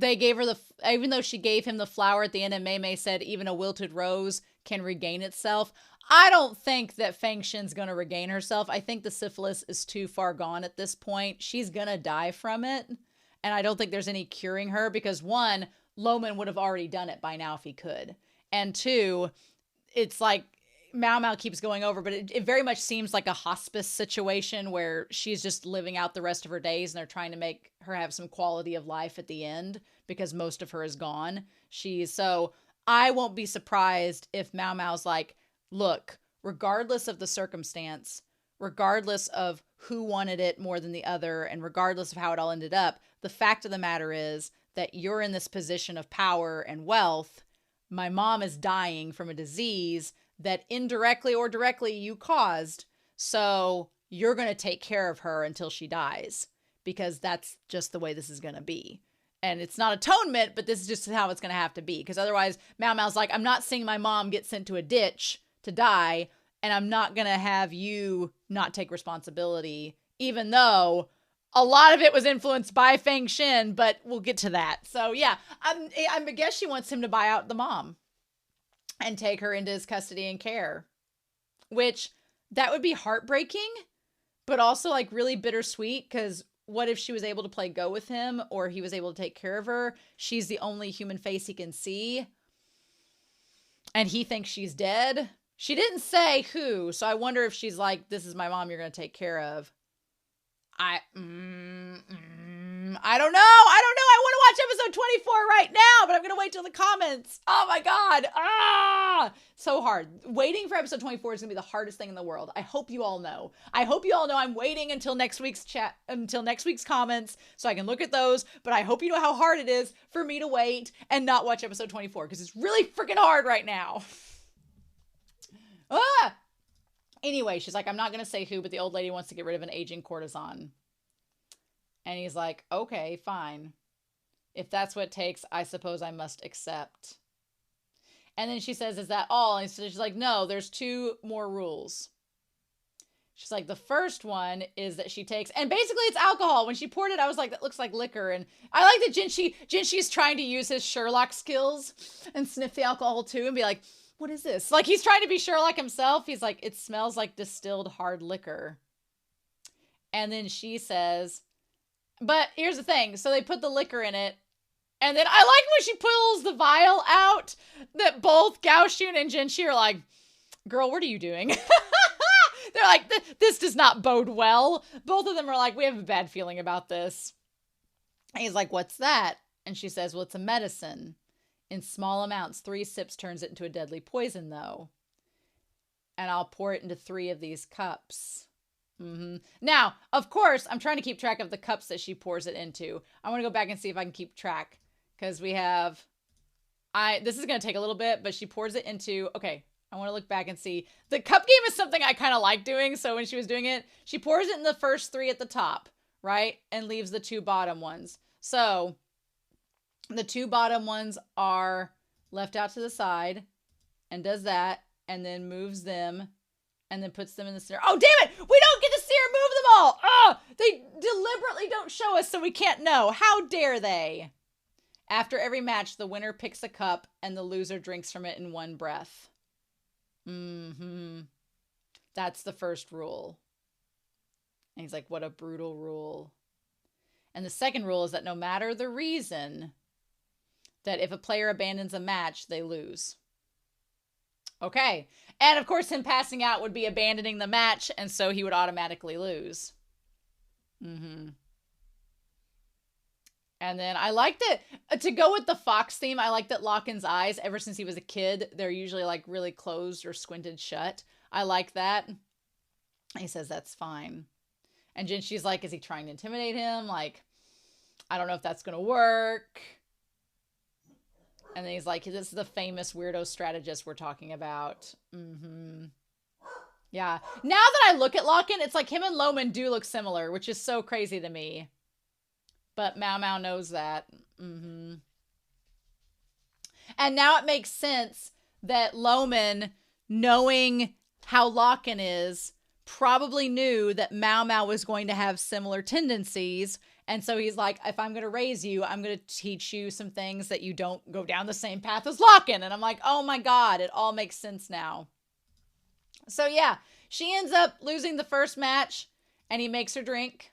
she gave him the flower at the end and Mei Mei said even a wilted rose can regain itself, I don't think that Feng Shen's going to regain herself. I think the syphilis is too far gone at this point. She's going to die from it. And I don't think there's any curing her because, one, Loman would have already done it by now if he could. And two, it's like MaoMao keeps going over, but it very much seems like a hospice situation where she's just living out the rest of her days and they're trying to make her have some quality of life at the end because most of her is gone. So I won't be surprised if MaoMao's like, look, regardless of the circumstance, regardless of who wanted it more than the other, and regardless of how it all ended up, the fact of the matter is that you're in this position of power and wealth. My mom is dying from a disease that indirectly or directly you caused. So you're going to take care of her until she dies because that's just the way this is going to be. And it's not atonement, but this is just how it's going to have to be. Because otherwise, MaoMao's like, I'm not seeing my mom get sent to a ditch to die, and I'm not going to have you not take responsibility, even though a lot of it was influenced by Feng Shen, but we'll get to that. So yeah, I guess she wants him to buy out the mom and take her into his custody and care, which that would be heartbreaking, but also like really bittersweet because what if she was able to play go with him or he was able to take care of her? She's the only human face he can see. And he thinks she's dead. She didn't say who. So I wonder if she's like, this is my mom you're going to take care of. I don't know. I don't know. I want to watch episode 24 right now, but I'm going to wait till the comments. Oh my God. So hard. Waiting for episode 24 is going to be the hardest thing in the world. I hope you all know. I'm waiting until next week's comments so I can look at those, but I hope you know how hard it is for me to wait and not watch episode 24 because it's really freaking hard right now. Anyway, she's like, I'm not going to say who, but the old lady wants to get rid of an aging courtesan. And he's like, okay, fine. If that's what it takes, I suppose I must accept. And then she says, is that all? And so she's like, no, there's 2 more rules. She's like, the first one is that she takes, and basically it's alcohol. When she poured it, I was like, that looks like liquor. And I like that Jinshi's trying to use his Sherlock skills and sniff the alcohol too and be like, what is this? Like he's trying to be Sherlock himself. He's like, it smells like distilled hard liquor. And then she says, but here's the thing. So they put the liquor in it. And then I like when she pulls the vial out that both Gao Xun and Jinshi are like, girl, what are you doing? They're like, this does not bode well. Both of them are like, we have a bad feeling about this. And he's like, what's that? And she says, well, it's a medicine. In small amounts, 3 sips turns it into a deadly poison, though. And I'll pour it into 3 of these cups. Now, of course, I'm trying to keep track of the cups that she pours it into. I want to go back and see if I can keep track. Because we have... this is going to take a little bit, but she pours it into... Okay, I want to look back and see. The cup game is something I kind of like doing, so when she was doing it, she pours it in the first 3 at the top, right? And leaves the 2 bottom ones. So... the 2 bottom ones are left out to the side and does that and then moves them and then puts them in the center. Oh, damn it! We don't get to see her move them all! Oh, they deliberately don't show us so we can't know. How dare they? After every match, the winner picks a cup and the loser drinks from it in one breath. That's the first rule. And he's like, what a brutal rule. And the second rule is that no matter the reason... that if a player abandons a match, they lose. Okay. And of course, him passing out would be abandoning the match, and so he would automatically lose. And then I like that, to go with the fox theme, I like that LAKAN's eyes, ever since he was a kid, they're usually like really closed or squinted shut. I like that. He says that's fine. And Jinshi's like, is he trying to intimidate him? Like, I don't know if that's going to work. And then he's like, this is the famous weirdo strategist we're talking about. Yeah. Now that I look at LAKAN, it's like him and Loman do look similar, which is so crazy to me. But MaoMao knows that. And now it makes sense that Loman, knowing how LAKAN is, probably knew that MaoMao was going to have similar tendencies. And so he's like, if I'm going to raise you, I'm going to teach you some things that you don't go down the same path as LAKAN. And I'm like, oh my God, it all makes sense now. So yeah, she ends up losing the first match and he makes her drink.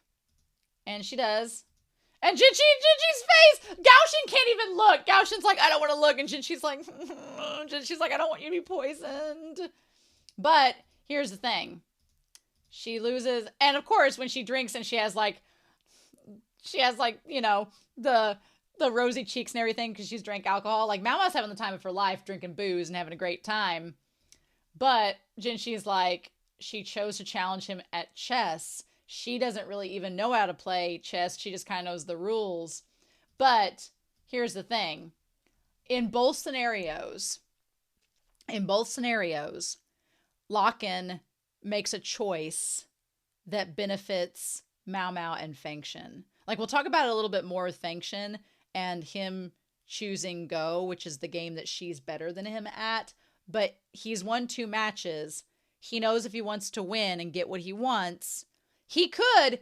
And she does. And Jinxi's face, Gaoshin can't even look. Gaoshin's like, I don't want to look. And Jinxi's like, I don't want you to be poisoned. But here's the thing. She loses. And of course, when she drinks and she has like, you know, the rosy cheeks and everything because she's drank alcohol. Like, MaoMao's having the time of her life drinking booze and having a great time. But Jinxi's like, she chose to challenge him at chess. She doesn't really even know how to play chess. She just kind of knows the rules. But here's the thing. In both scenarios, LAKAN makes a choice that benefits MaoMao and Fengshen. Like, we'll talk about it a little bit more with Fengshen and him choosing Go, which is the game that she's better than him at. But he's won 2 matches. He knows if he wants to win and get what he wants, he could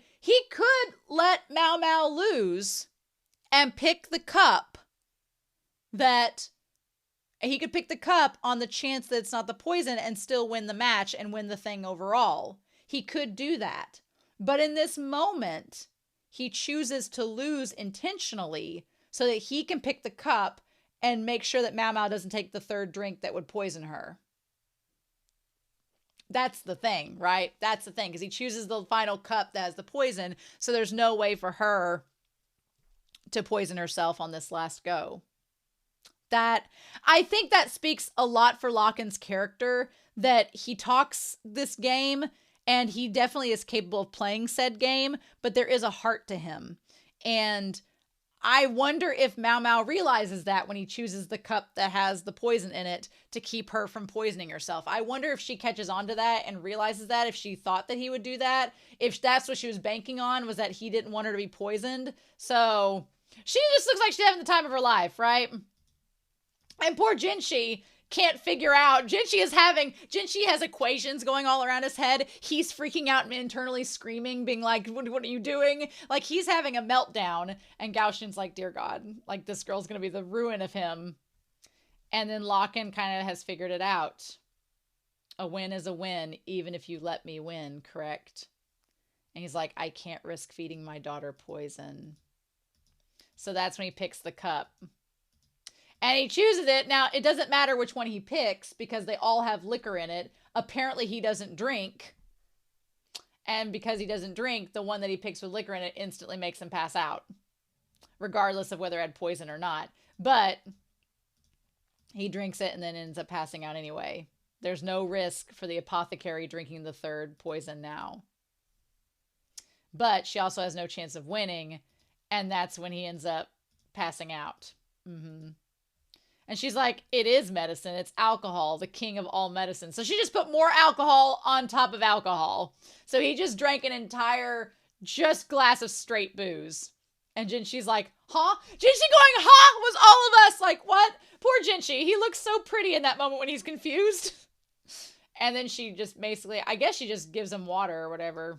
let MaoMao lose and pick the cup that he could pick the cup on the chance that it's not the poison and still win the match and win the thing overall. He could do that. But in this moment, he chooses to lose intentionally so that he can pick the cup and make sure that MaoMao doesn't take the third drink that would poison her. That's the thing, right? That's the thing, because he chooses the final cup that has the poison, so there's no way for her to poison herself on this last go. I think that speaks a lot for LAKAN's character, that he talks this game, and he definitely is capable of playing said game, but there is a heart to him. And I wonder if MaoMao realizes that when he chooses the cup that has the poison in it to keep her from poisoning herself. I wonder if she catches on to that and realizes that, if she thought that he would do that, if that's what she was banking on, was that he didn't want her to be poisoned. So she just looks like she's having the time of her life, right? And poor Jinxi can't figure out. Jinxi has equations going all around his head. He's freaking out and internally screaming, being like, what are you doing? Like, he's having a meltdown. And Gaoshin's like, dear God, like, this girl's going to be the ruin of him. And then LAKAN kind of has figured it out. A win is a win, even if you let me win, correct? And he's like, I can't risk feeding my daughter poison. So that's when he picks the cup. And he chooses it. Now, it doesn't matter which one he picks because they all have liquor in it. Apparently, he doesn't drink. And because he doesn't drink, the one that he picks with liquor in it instantly makes him pass out, regardless of whether it had poison or not. But he drinks it and then ends up passing out anyway. There's no risk for the apothecary drinking the third poison now. But she also has no chance of winning. And that's when he ends up passing out. And she's like, it is medicine. It's alcohol, the king of all medicine. So she just put more alcohol on top of alcohol. So he just drank an entire just glass of straight booze. And Jinxi's like, huh? Jinxi going, huh? Was all of us like, what? Poor Jinxi. He looks so pretty in that moment when he's confused. And then she just basically, I guess she just gives him water or whatever.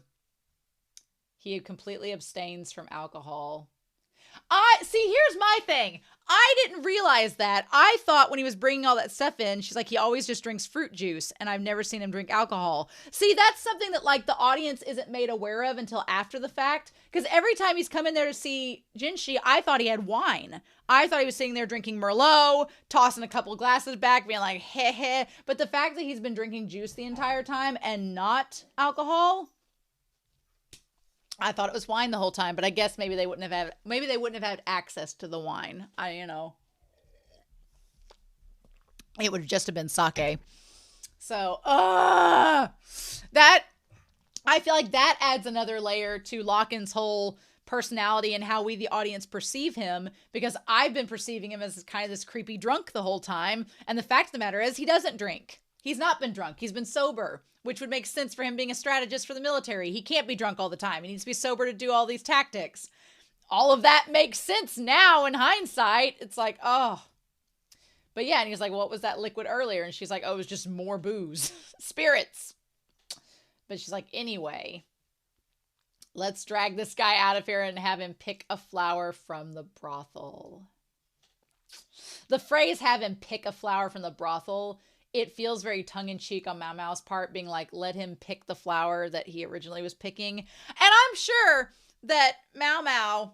He completely abstains from alcohol. See, here's my thing. I didn't realize that. I thought when he was bringing all that stuff in, she's like, he always just drinks fruit juice, and I've never seen him drink alcohol. See, that's something that, like, the audience isn't made aware of until after the fact, because every time he's come in there to see Jinxi, I thought he had wine. I thought he was sitting there drinking Merlot, tossing a couple glasses back, being like, heh heh. But the fact that he's been drinking juice the entire time and not alcohol, I thought it was wine the whole time, but I guess maybe they wouldn't have had access to the wine. It would just have been sake. So, that, I feel like that adds another layer to LAKAN's whole personality and how we, the audience, perceive him, because I've been perceiving him as kind of this creepy drunk the whole time. And the fact of the matter is he doesn't drink. He's not been drunk. He's been sober, which would make sense for him being a strategist for the military. He can't be drunk all the time. He needs to be sober to do all these tactics. All of that makes sense now in hindsight. It's like, oh. But yeah, and he's like, well, what was that liquid earlier? And she's like, oh, it was just more booze. Spirits. But she's like, anyway, let's drag this guy out of here and have him pick a flower from the brothel. The phrase have him pick a flower from the brothel, it feels very tongue-in-cheek on MaoMao's part, being like, let him pick the flower that he originally was picking. And I'm sure that MaoMao,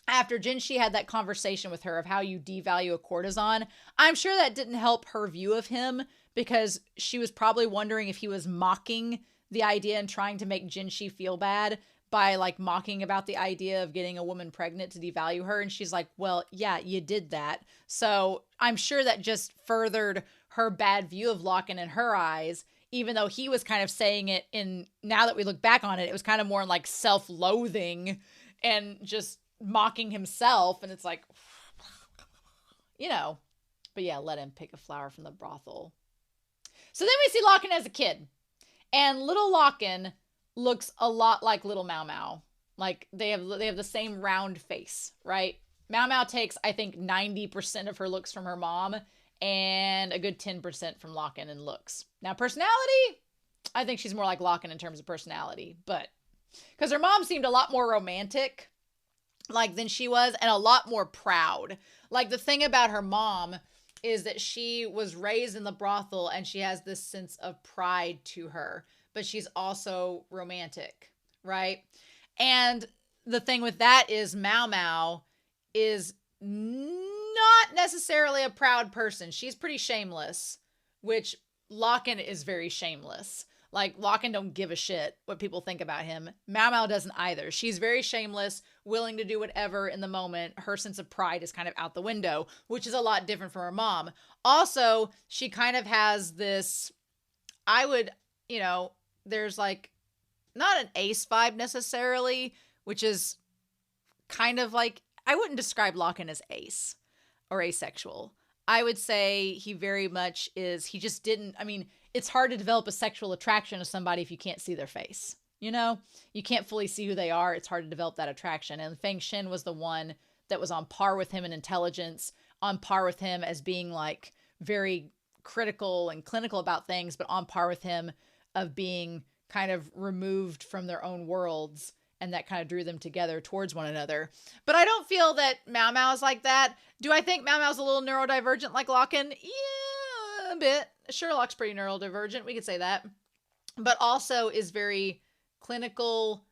after Jinshi had that conversation with her of how you devalue a courtesan, I'm sure that didn't help her view of him, because she was probably wondering if he was mocking the idea and trying to make Jinshi feel bad by like mocking about the idea of getting a woman pregnant to devalue her. And she's like, well, yeah, you did that. So I'm sure that just furthered her bad view of LAKAN in her eyes, even though he was kind of saying it in, now that we look back on it, it was kind of more like self-loathing and just mocking himself. And it's like, you know, but yeah, let him pick a flower from the brothel. So then we see LAKAN as a kid, and little LAKAN looks a lot like little MaoMao. Like they have the same round face, right? MaoMao takes, I think, 90% of her looks from her mom and a good 10% from LAKAN in looks. Now, personality, I think she's more like LAKAN in terms of personality, but because her mom seemed a lot more romantic like than she was, and a lot more proud. Like the thing about her mom is that she was raised in the brothel and she has this sense of pride to her, but she's also romantic, right? And the thing with that is MaoMao is not necessarily a proud person. She's pretty shameless, which LAKAN is very shameless. Like, LAKAN don't give a shit what people think about him. MaoMao doesn't either. She's very shameless, willing to do whatever in the moment. Her sense of pride is kind of out the window, which is a lot different from her mom. Also, she kind of has this, there's like, not an ace vibe necessarily, which is kind of like, I wouldn't describe LAKAN as ace or asexual. I would say he very much is, he just didn't, it's hard to develop a sexual attraction to somebody if you can't see their face. You know, you can't fully see who they are. It's hard to develop that attraction. And Feng Xin was the one that was on par with him in intelligence, on par with him as being like very critical and clinical about things, but on par with him of being kind of removed from their own worlds. And that kind of drew them together towards one another. But I don't feel that MaoMao is like that. Do I think MaoMao's a little neurodivergent like LAKAN? Yeah, a bit. Sherlock's pretty neurodivergent. We could say that. But also is very clinical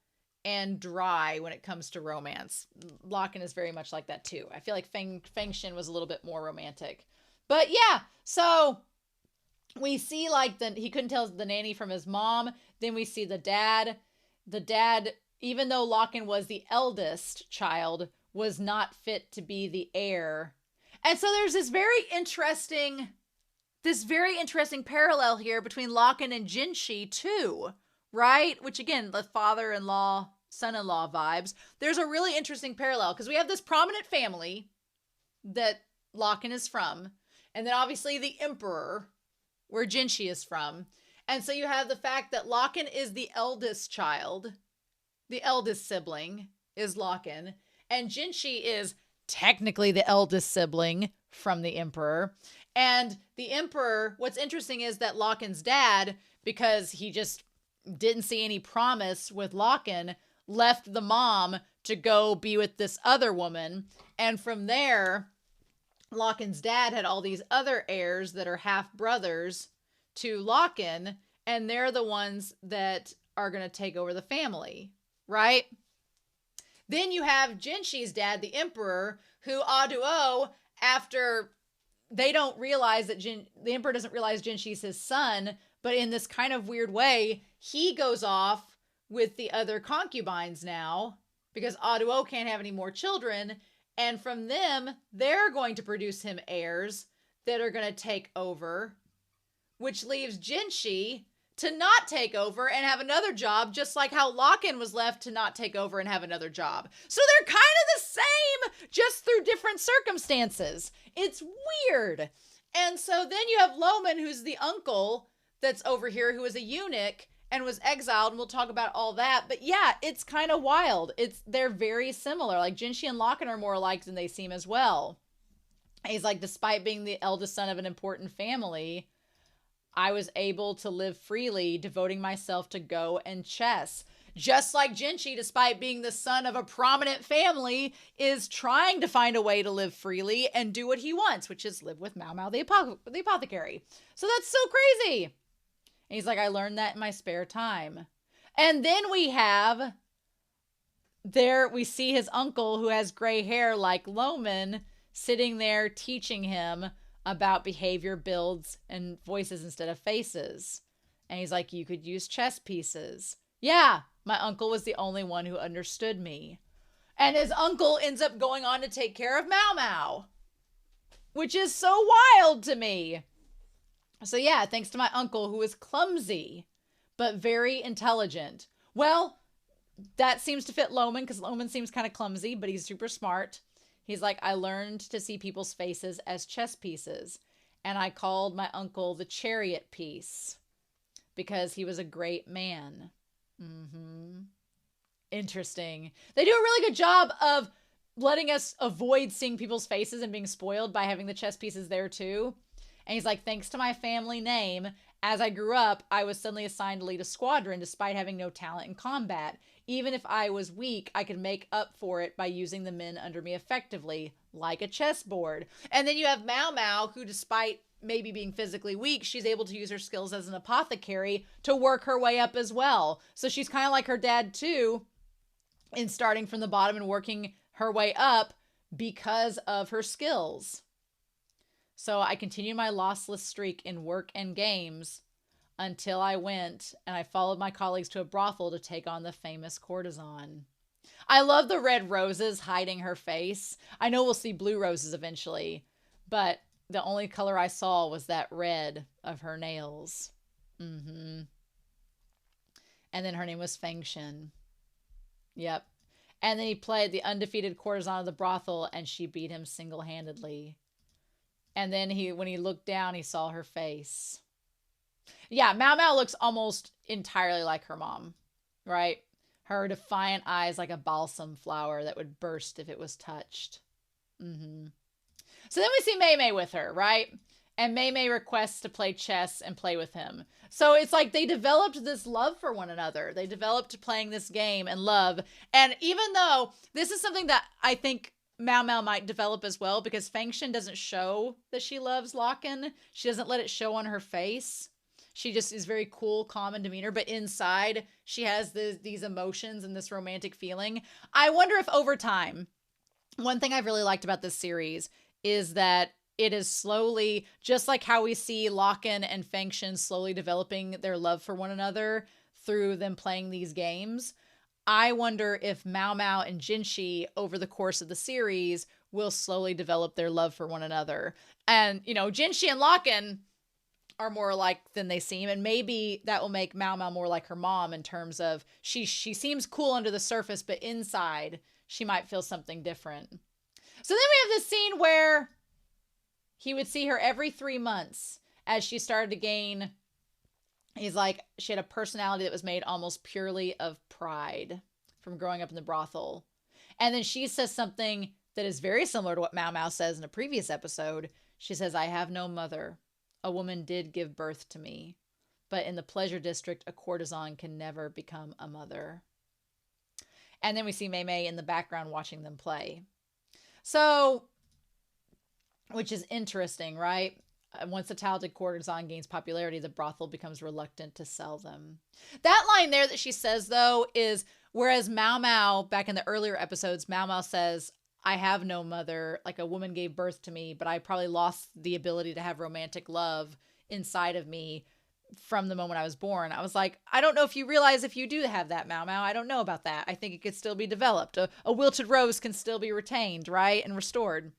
and dry when it comes to romance. LAKAN is very much like that too. I feel like Feng Xin was a little bit more romantic. But yeah, so we see like he couldn't tell the nanny from his mom. Then we see the dad. The dad, even though LAKAN was the eldest child, was not fit to be the heir. And so there's this very interesting parallel here between LAKAN and Jinshi too, right? Which again, the father-in-law, son-in-law vibes. There's a really interesting parallel because we have this prominent family that LAKAN is from, and then obviously the emperor, where Jinshi is from. And so you have the fact that LAKAN is the eldest child. The eldest sibling is LAKAN, and Jinshi is technically the eldest sibling from the emperor. And the emperor, what's interesting is that LAKAN's dad, because he just didn't see any promise with LAKAN, left the mom to go be with this other woman. And from there, LAKAN's dad had all these other heirs that are half brothers to LAKAN, and they're the ones that are going to take over the family. Right? Then you have Jinshi's dad, the emperor, who Aduo, after they don't realize that the emperor doesn't realize Jinshi's his son, but in this kind of weird way, he goes off with the other concubines now because Aduo can't have any more children. And from them, they're going to produce him heirs that are going to take over, which leaves Jinshi to not take over and have another job, just like how LAKAN was left to not take over and have another job. So they're kind of the same, just through different circumstances. It's weird. And so then you have Loman, who's the uncle that's over here, who is a eunuch and was exiled, and we'll talk about all that. But yeah, it's kind of wild. They're very similar. Like, Jinshi and LAKAN are more alike than they seem as well. He's like, despite being the eldest son of an important family, I was able to live freely, devoting myself to Go and chess. Just like Jinshi, despite being the son of a prominent family, is trying to find a way to live freely and do what he wants, which is live with MaoMao the apothecary. So that's so crazy. And he's like, I learned that in my spare time. And then we see his uncle, who has gray hair like Loman, sitting there teaching him about behavior builds and voices instead of faces. And he's like, you could use chess pieces. Yeah, my uncle was the only one who understood me. And his uncle ends up going on to take care of MaoMao, which is so wild to me. So yeah, thanks to my uncle, who is clumsy, but very intelligent. Well, that seems to fit Loman, because Loman seems kind of clumsy, but he's super smart. He's like, I learned to see people's faces as chess pieces. And I called my uncle the chariot piece because he was a great man. Interesting. They do a really good job of letting us avoid seeing people's faces and being spoiled by having the chess pieces there too. And he's like, thanks to my family name, as I grew up, I was suddenly assigned to lead a squadron despite having no talent in combat. Even if I was weak, I could make up for it by using the men under me effectively, like a chessboard. And then you have MaoMao, who, despite maybe being physically weak, she's able to use her skills as an apothecary to work her way up as well. So she's kind of like her dad too, in starting from the bottom and working her way up because of her skills. So I continued my lossless streak in work and games until I went and I followed my colleagues to a brothel to take on the famous courtesan. I love the red roses hiding her face. I know we'll see blue roses eventually, but the only color I saw was that red of her nails. And then her name was Fengshen. Yep. And then he played the undefeated courtesan of the brothel, and she beat him single-handedly. And then when he looked down, he saw her face. Yeah, MaoMao looks almost entirely like her mom, right? Her defiant eyes like a balsam flower that would burst if it was touched. So then we see MaoMao with her, right? And MaoMao requests to play chess and play with him. So it's like they developed this love for one another. They developed playing this game and love. And even though this is something that I think MaoMao might develop as well, because Fengshen doesn't show that she loves LAKAN. She doesn't let it show on her face. She just is very cool, calm in demeanor, but inside she has these emotions and this romantic feeling. I wonder if over time, one thing I've really liked about this series is that it is slowly, just like how we see LAKAN and Fengshen slowly developing their love for one another through them playing these games. I wonder if MaoMao and Jinshi over the course of the series will slowly develop their love for one another. And, you know, Jinshi and LAKAN are more alike than they seem, and maybe that will make MaoMao more like her mom in terms of she seems cool under the surface, but inside she might feel something different. So then we have this scene where he would see her every 3 months as she started to gain. He's like, she had a personality that was made almost purely of pride from growing up in the brothel. And then she says something that is very similar to what MaoMao says in a previous episode. She says, I have no mother. A woman did give birth to me. But in the pleasure district, a courtesan can never become a mother. And then we see MaoMao in the background watching them play. So, which is interesting, right? Once a talented courtesan gains popularity, the brothel becomes reluctant to sell them. That line there that she says, though, is whereas MaoMao, back in the earlier episodes, MaoMao says, I have no mother, like a woman gave birth to me, but I probably lost the ability to have romantic love inside of me from the moment I was born. I was like, I don't know if you realize if you do have that, MaoMao. I don't know about that. I think it could still be developed. A wilted rose can still be retained, right? And restored.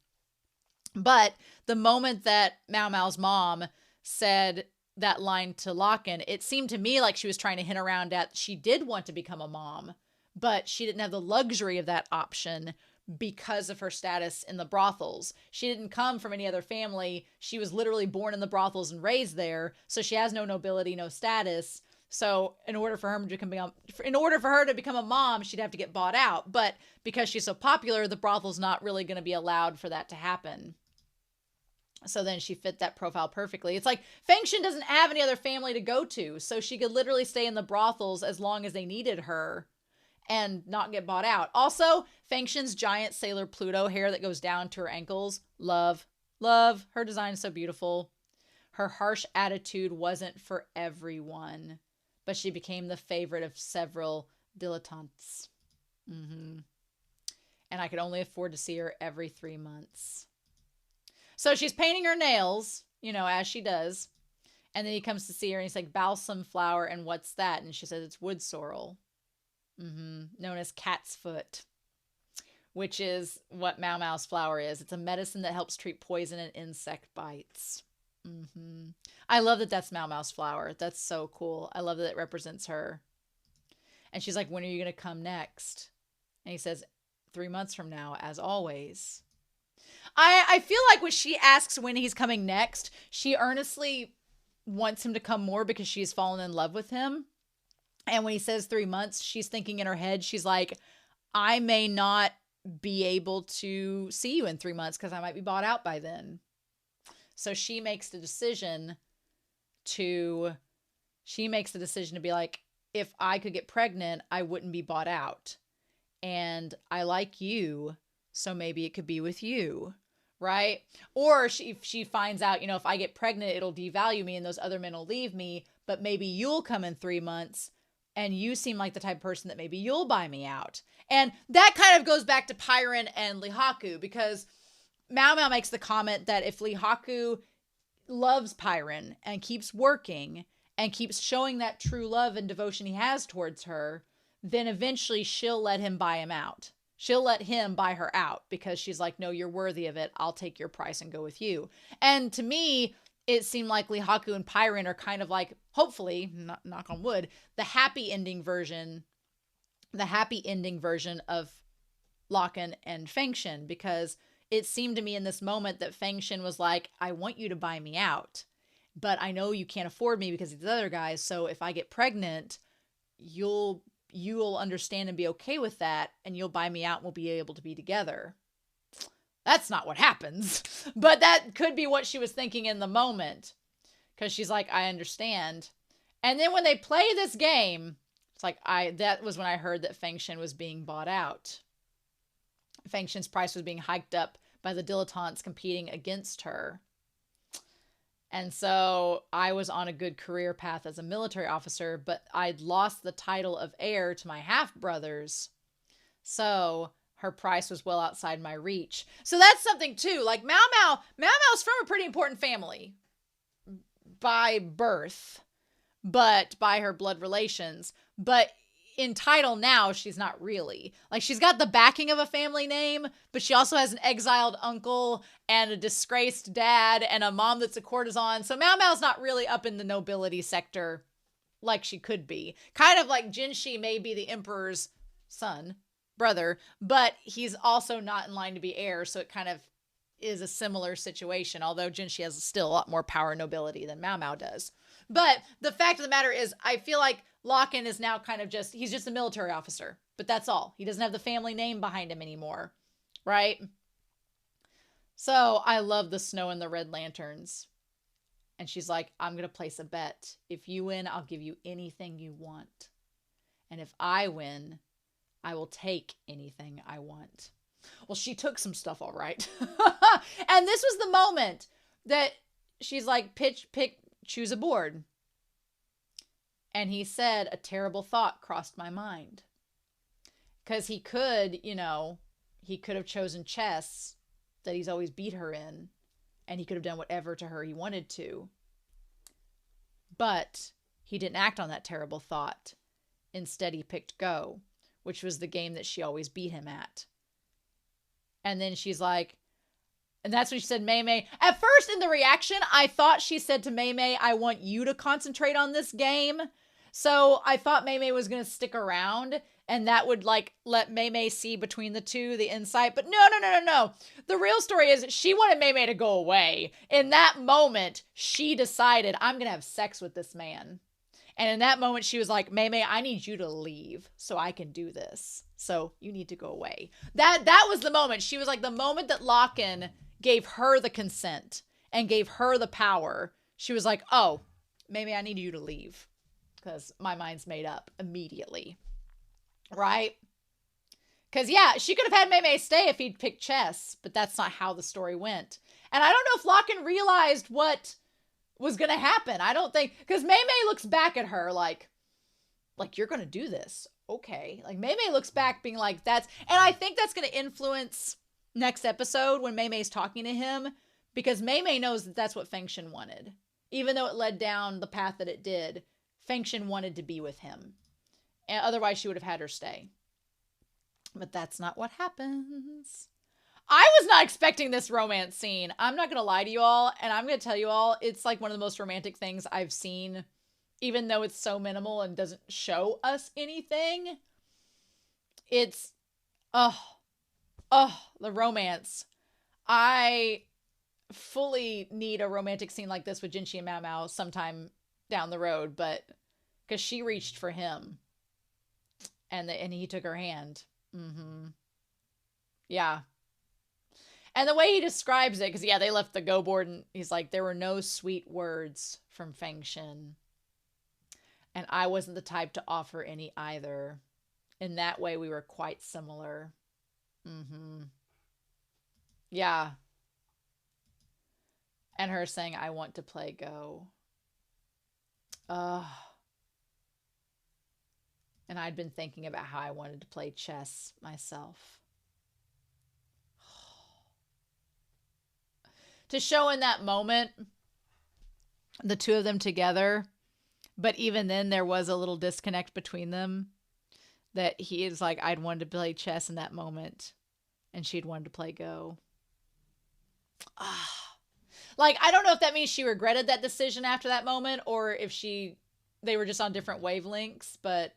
But the moment that MaoMao's mom said, that line to LAKAN, it seemed to me like she was trying to hint around at she did want to become a mom, but she didn't have the luxury of that option because of her status in the brothels. She didn't come from any other family. She was literally born in the brothels and raised there. So she has no nobility, no status. So in order for her to become a mom, she'd have to get bought out. But because she's so popular, the brothel's not really going to be allowed for that to happen. So then she fit that profile perfectly. It's like Fengshen doesn't have any other family to go to. So she could literally stay in the brothels as long as they needed her and not get bought out. Also, Fengshen's giant Sailor Pluto hair that goes down to her ankles. Love. Love. Her design is so beautiful. Her harsh attitude wasn't for everyone, but she became the favorite of several dilettantes. And I could only afford to see her every 3 months. So she's painting her nails, as she does. And then he comes to see her and he's like, balsam flower, and what's that? And she says, it's wood sorrel. Known as cat's foot, which is what MaoMao's flower is. It's a medicine that helps treat poison and insect bites. I love that that's MaoMao's flower. That's so cool. I love that it represents her. And she's like, when are you going to come next? And he says, 3 months from now, as always. I feel like when she asks when he's coming next, she earnestly wants him to come more because she's fallen in love with him. And when he says 3 months, she's thinking in her head, she's like, I may not be able to see you in 3 months because I might be bought out by then. So she makes the decision to be like, if I could get pregnant, I wouldn't be bought out. And I like you, so maybe it could be with you, right? Or she finds out, if I get pregnant, it'll devalue me and those other men will leave me, but maybe you'll come in 3 months. And you seem like the type of person that maybe you'll buy me out. And that kind of goes back to Pyron and Lihaku, because MaoMao makes the comment that if Lihaku loves Pyron and keeps working and keeps showing that true love and devotion he has towards her, then eventually she'll let him buy him out. She'll let him buy her out because she's like, no, you're worthy of it. I'll take your price and go with you. And to me, it seemed like Lihaku and Pyron are kind of like, hopefully, knock on wood, the happy ending version of LAKAN and Fengshen, because it seemed to me in this moment that Fengshen was like, I want you to buy me out, but I know you can't afford me because of these other guys. So if I get pregnant, you'll understand and be okay with that, and you'll buy me out and we'll be able to be together. That's not what happens, but that could be what she was thinking in the moment, because she's like, I understand. And then when they play this game, it's like, that was when I heard that Fengshen was being bought out. Fengshen's price was being hiked up by the dilettantes competing against her. And so I was on a good career path as a military officer, but I'd lost the title of heir to my half-brothers. So her price was well outside my reach. So that's something too. Like MaoMao's from a pretty important family by birth, but by her blood relations. But in title now, she's not really. Like, she's got the backing of a family name, but she also has an exiled uncle and a disgraced dad and a mom that's a courtesan. So MaoMao's not really up in the nobility sector like she could be. Kind of like Jinshi may be the emperor's brother, but he's also not in line to be heir, so it kind of is a similar situation, although Jinshi has still a lot more power and nobility than MaoMao does. But the fact of the matter is, I feel like LAKAN is now kind of he's just a military officer, but that's all. He doesn't have the family name behind him anymore, right? So I love the snow and the red lanterns. And she's like, I'm going to place a bet. If you win, I'll give you anything you want. And if I win, I will take anything I want. Well, she took some stuff, all right. And this was the moment that she's like, pick, choose a board. And he said, a terrible thought crossed my mind. Because he could have chosen chess that he's always beat her in. And he could have done whatever to her he wanted to. But he didn't act on that terrible thought. Instead, he picked Go, which was the game that she always beat him at. And then she's like, And that's when she said, MaoMao. At first, in the reaction, I thought she said to MaoMao, I want you to concentrate on this game. So I thought MaoMao was going to stick around, and that would like let MaoMao see between the two, the insight. But no. The real story is she wanted MaoMao to go away. In that moment, she decided, I'm going to have sex with this man. And in that moment, she was like, MaoMao, I need you to leave so I can do this. So you need to go away. That was the moment. She was like, the moment that LAKAN gave her the consent and gave her the power, she was like, oh, MaoMao, I need you to leave because my mind's made up immediately. Right? Because, yeah, she could have had MaoMao stay if he'd picked chess, but that's not how the story went. And I don't know if LAKAN realized what was going to happen. I don't think, because MaoMao looks back at her like you're going to do this. Okay. Like MaoMao looks back being like, and I think that's going to influence next episode when MaoMao's talking to him, because MaoMao knows that that's what Fengshen wanted. Even though it led down the path that it did, Fengshen wanted to be with him. And otherwise she would have had her stay. But that's not what happens. I was not expecting this romance scene. I'm not going to lie to you all, and I'm going to tell you all, it's like one of the most romantic things I've seen, even though it's so minimal and doesn't show us anything. It's, the romance. I fully need a romantic scene like this with Jinshi and MaoMao sometime down the road, but because she reached for him and he took her hand. Yeah. And the way he describes it, because, yeah, they left the go board, and he's like, there were no sweet words from Fengshen. And I wasn't the type to offer any either. In that way, we were quite similar. Yeah. And her saying, I want to play Go. And I'd been thinking about how I wanted to play chess myself. To show in that moment the two of them together, but even then there was a little disconnect between them, that he is like, I'd wanted to play chess in that moment and she'd wanted to play Go. Like, I don't know if that means she regretted that decision after that moment, or if they were just on different wavelengths, but,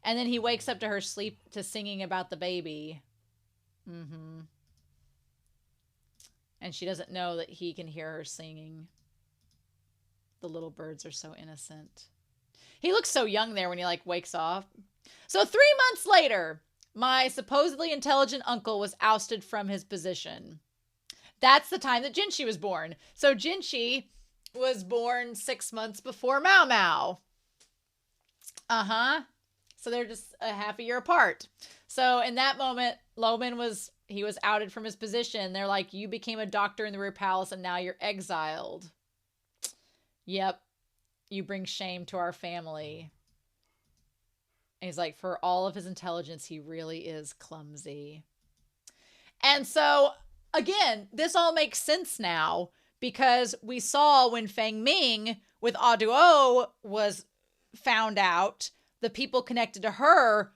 and then he wakes up to her sleep to singing about the baby. And she doesn't know that he can hear her singing. The little birds are so innocent. He looks so young there when he like wakes off. So 3 months later, my supposedly intelligent uncle was ousted from his position. That's the time that Jinshi was born. So Jinshi was born 6 months before MaoMao. So they're just a half a year apart. So in that moment, Loman was outed from his position. They're like, you became a doctor in the Rear Palace and now you're exiled. Yep. You bring shame to our family. And he's like, for all of his intelligence, he really is clumsy. And so, again, this all makes sense now, because we saw when Fang Ming with Aduo was found out, the people connected to her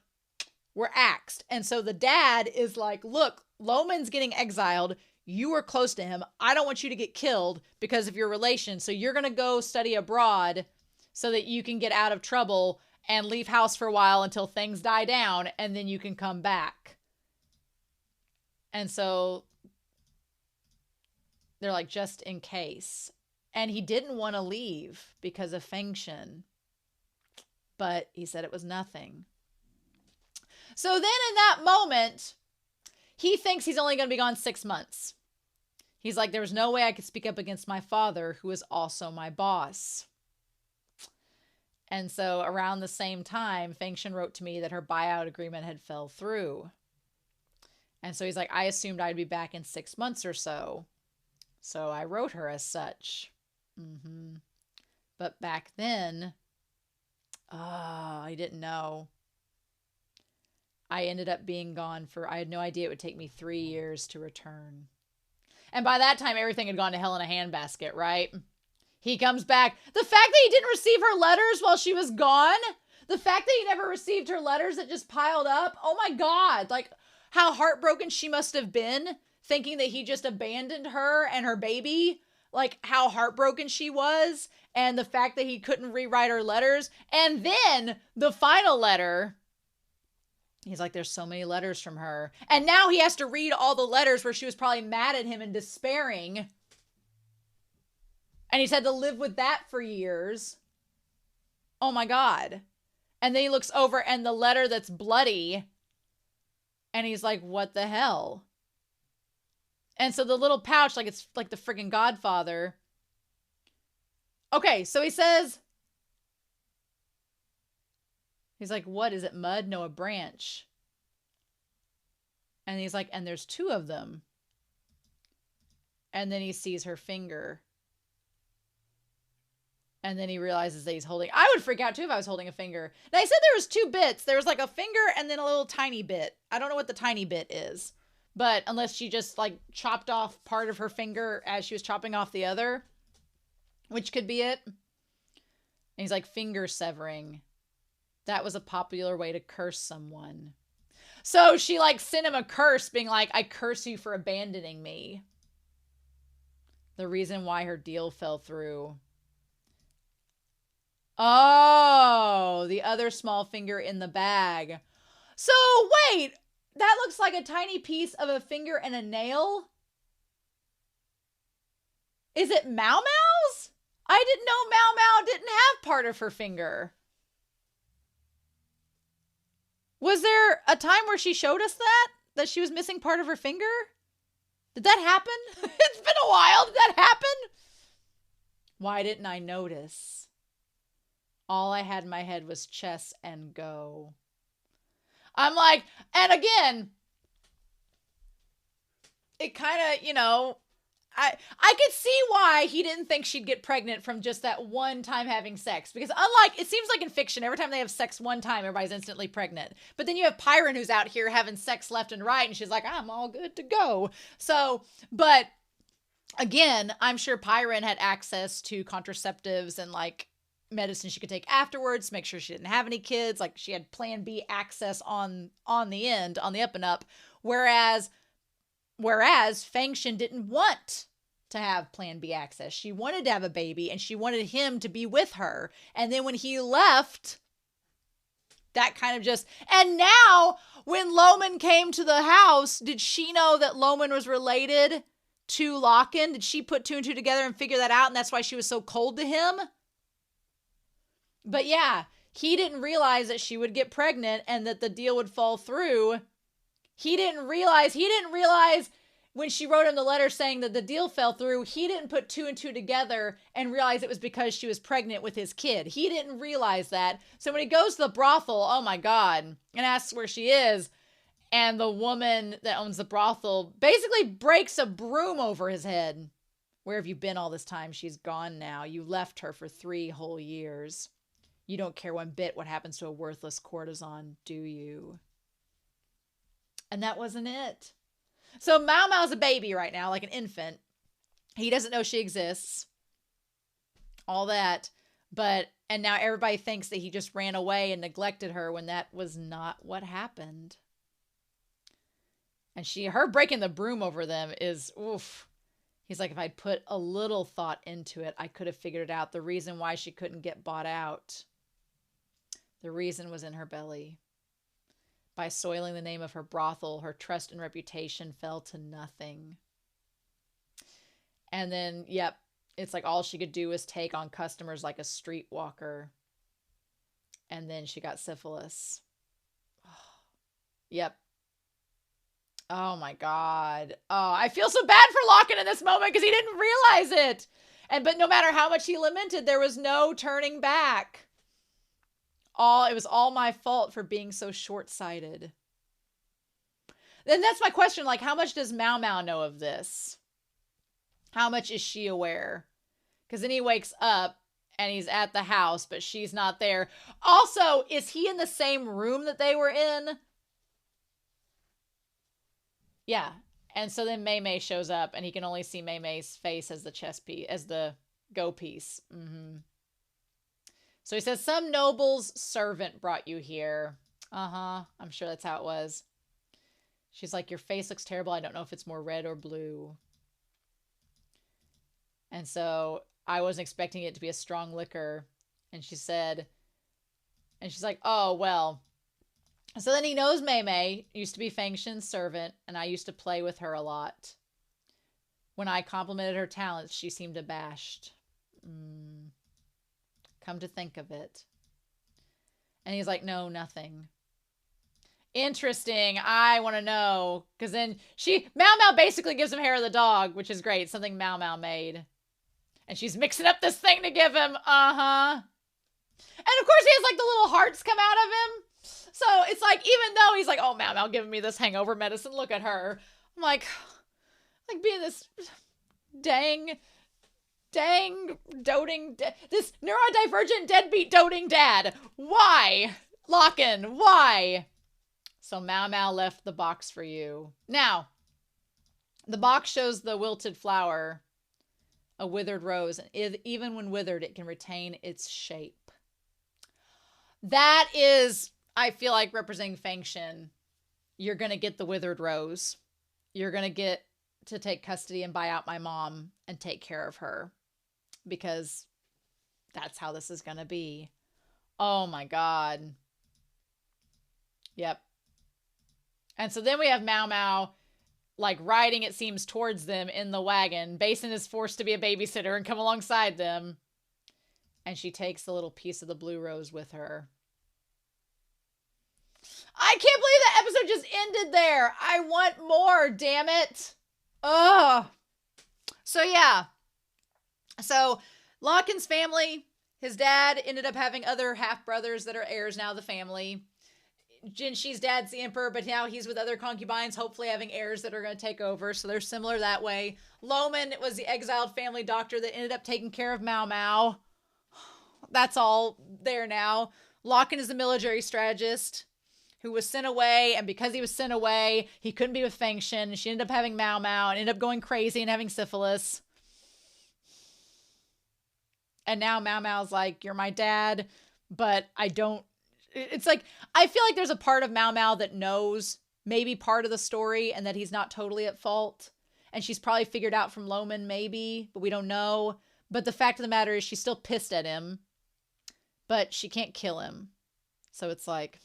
were axed. And so the dad is like, look, Loman's getting exiled. You were close to him. I don't want you to get killed because of your relation. So you're going to go study abroad so that you can get out of trouble and leave house for a while until things die down, and then you can come back. And so they're like, just in case. And he didn't want to leave because of Fengshen, but he said it was nothing. So then in that moment, he thinks he's only going to be gone 6 months. He's like, there's no way I could speak up against my father, who is also my boss. And so around the same time, Fengshen wrote to me that her buyout agreement had fell through. And so he's like, I assumed I'd be back in 6 months or so. So I wrote her as such. But back then, I didn't know. I ended up being gone I had no idea it would take me 3 years to return. And by that time, everything had gone to hell in a handbasket, right? He comes back. The fact that he didn't receive her letters while she was gone, the fact that he never received her letters that just piled up, oh my God, like how heartbroken she must have been thinking that he just abandoned her and her baby, like how heartbroken she was, and the fact that he couldn't rewrite her letters. And then the final letter, he's like, there's so many letters from her. And now he has to read all the letters where she was probably mad at him and despairing. And he's had to live with that for years. Oh my God. And then he looks over and the letter that's bloody. And he's like, what the hell? And so the little pouch, like it's like the freaking Godfather. Okay, so he says, he's like, what is it, mud? No, a branch. And he's like, and there's 2 of them. And then he sees her finger. And then he realizes that he's holding, I would freak out too if I was holding a finger. Now he said there was 2 bits. There was like a finger and then a little tiny bit. I don't know what the tiny bit is. But unless she just like chopped off part of her finger as she was chopping off the other, which could be it. And he's like, finger severing. That was a popular way to curse someone. So she like sent him a curse being like, I curse you for abandoning me. The reason why her deal fell through. Oh, the other small finger in the bag. So wait, that looks like a tiny piece of a finger and a nail. Is it MaoMao's? I didn't know MaoMao didn't have part of her finger. Was there a time where she showed us that she was missing part of her finger? Did that happen? It's been a while. Did that happen? Why didn't I notice? All I had in my head was chess and go. I'm like, and again, it kind of, you know, I could see why he didn't think she'd get pregnant from just that one time having sex. Because unlike, it seems like in fiction, every time they have sex one time, everybody's instantly pregnant. But then you have Pyron who's out here having sex left and right, and she's like, I'm all good to go. So, but again, I'm sure Pyron had access to contraceptives and like medicine she could take afterwards to make sure she didn't have any kids. Like she had plan B access on the end, on the up and up. Whereas Fengshen didn't want to have plan B access. She wanted to have a baby and she wanted him to be with her. And then when he left, that kind of just, and now when Loman came to the house, did she know that Loman was related to LAKAN? Did she put 2 and 2 together and figure that out? And that's why she was so cold to him? But yeah, he didn't realize that she would get pregnant and that the deal would fall through. He didn't realize when she wrote him the letter saying that the deal fell through, he didn't put 2 and 2 together and realize it was because she was pregnant with his kid. He didn't realize that. So when he goes to the brothel, oh my God, and asks where she is, and the woman that owns the brothel basically breaks a broom over his head. Where have you been all this time? She's gone now. You left her for 3 whole years. You don't care one bit what happens to a worthless courtesan, do you? And that wasn't it. So MaoMao's a baby right now, like an infant. He doesn't know she exists. All that. And now everybody thinks that he just ran away and neglected her when that was not what happened. And her breaking the broom over them is, oof. He's like, if I'd put a little thought into it, I could have figured it out. The reason why she couldn't get bought out. The reason was in her belly. By soiling the name of her brothel, her trust and reputation fell to nothing. And then, yep, it's like all she could do was take on customers like a streetwalker. And then she got syphilis. Yep. Oh my God. Oh, I feel so bad for LAKAN in this moment because he didn't realize it. But no matter how much he lamented, there was no turning back. It was all my fault for being so short-sighted. Then that's my question. Like, how much does MaoMao know of this? How much is she aware? Because then he wakes up and he's at the house, but she's not there. Also, is he in the same room that they were in? Yeah. And so then Mei Mei shows up and he can only see Mei Mei's face as the chess piece, as the go piece. Mm-hmm. So he says, some noble's servant brought you here. Uh-huh. I'm sure that's how it was. She's like, your face looks terrible. I don't know if it's more red or blue. And so I wasn't expecting it to be a strong liquor. And she said, and she's like, oh, well. So then he knows Mei Mei used to be Feng Shen's servant, and I used to play with her a lot. When I complimented her talents, she seemed abashed. Come to think of it. And he's like, no, nothing. Interesting. I want to know. Because then MaoMao basically gives him hair of the dog, which is great. Something MaoMao made. And she's mixing up this thing to give him. Uh-huh. And of course he has like the little hearts come out of him. So it's like, even though he's like, oh, MaoMao giving me this hangover medicine. Look at her. I'm like being this dang, doting, this neurodivergent, deadbeat, doting dad. Why? LAKAN, why? So MaoMao left the box for you. Now, the box shows the wilted flower, a withered rose, and even when withered, it can retain its shape. That is, I feel like, representing Feng Shen. You're going to get the withered rose. You're going to get to take custody and buy out my mom and take care of her. Because that's how this is going to be. Oh my God. Yep. And so then we have MaoMao like riding, it seems, towards them in the wagon. Basin is forced to be a babysitter and come alongside them. And she takes the little piece of the blue rose with her. I can't believe that episode just ended there. I want more, damn it. Ugh. So yeah. So LAKAN's family, his dad ended up having other half-brothers that are heirs now of the family. Jinxi's dad's the emperor, but now he's with other concubines, hopefully having heirs that are going to take over. So they're similar that way. Loman was the exiled family doctor that ended up taking care of MaoMao. That's all there now. LAKAN is the military strategist who was sent away, and because he was sent away, he couldn't be with Feng Shen. She ended up having MaoMao and ended up going crazy and having syphilis. And now MaoMao's like, you're my dad, but I don't. It's like, I feel like there's a part of MaoMao that knows maybe part of the story and that he's not totally at fault. And she's probably figured out from Loman maybe, but we don't know. But the fact of the matter is she's still pissed at him, but she can't kill him. So it's like,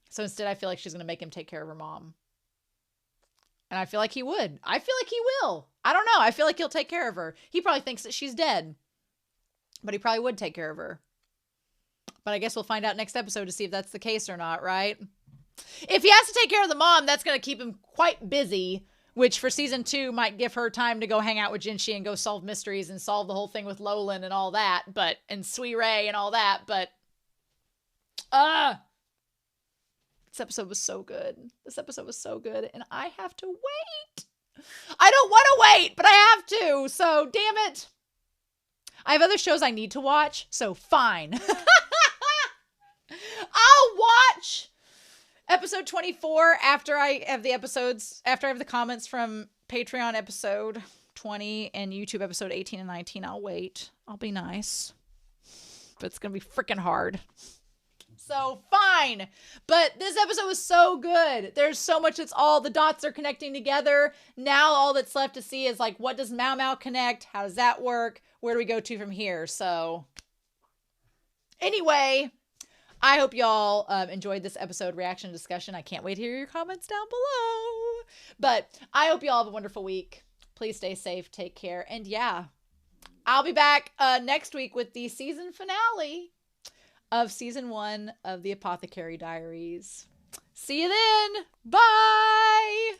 so instead I feel like she's going to make him take care of her mom. And I feel like he would. I feel like he will. I don't know. I feel like he'll take care of her. He probably thinks that she's dead, but he probably would take care of her. But I guess we'll find out next episode to see if that's the case or not, right? If he has to take care of the mom, that's going to keep him quite busy, which for season 2 might give her time to go hang out with Jinxi and go solve mysteries and solve the whole thing with Lolan and all that, and Sui Ray and all that, but this episode was so good. This episode was so good, and I have to wait. I don't want to wait, but I have to, so damn it. I have other shows I need to watch, so fine. I'll watch episode 24 after I have the comments from Patreon episode 20 and YouTube episode 18 and 19. I'll wait. I'll be nice. But it's going to be freaking hard. So fine. But this episode was so good. There's so much. All the dots are connecting together. Now all that's left to see is like, what does MaoMao connect? How does that work? Where do we go to from here? So anyway, I hope y'all enjoyed this episode reaction discussion. I can't wait to hear your comments down below. But I hope y'all have a wonderful week. Please stay safe. Take care. And yeah, I'll be back next week with the season finale of season 1 of the Apothecary Diaries. See you then. Bye.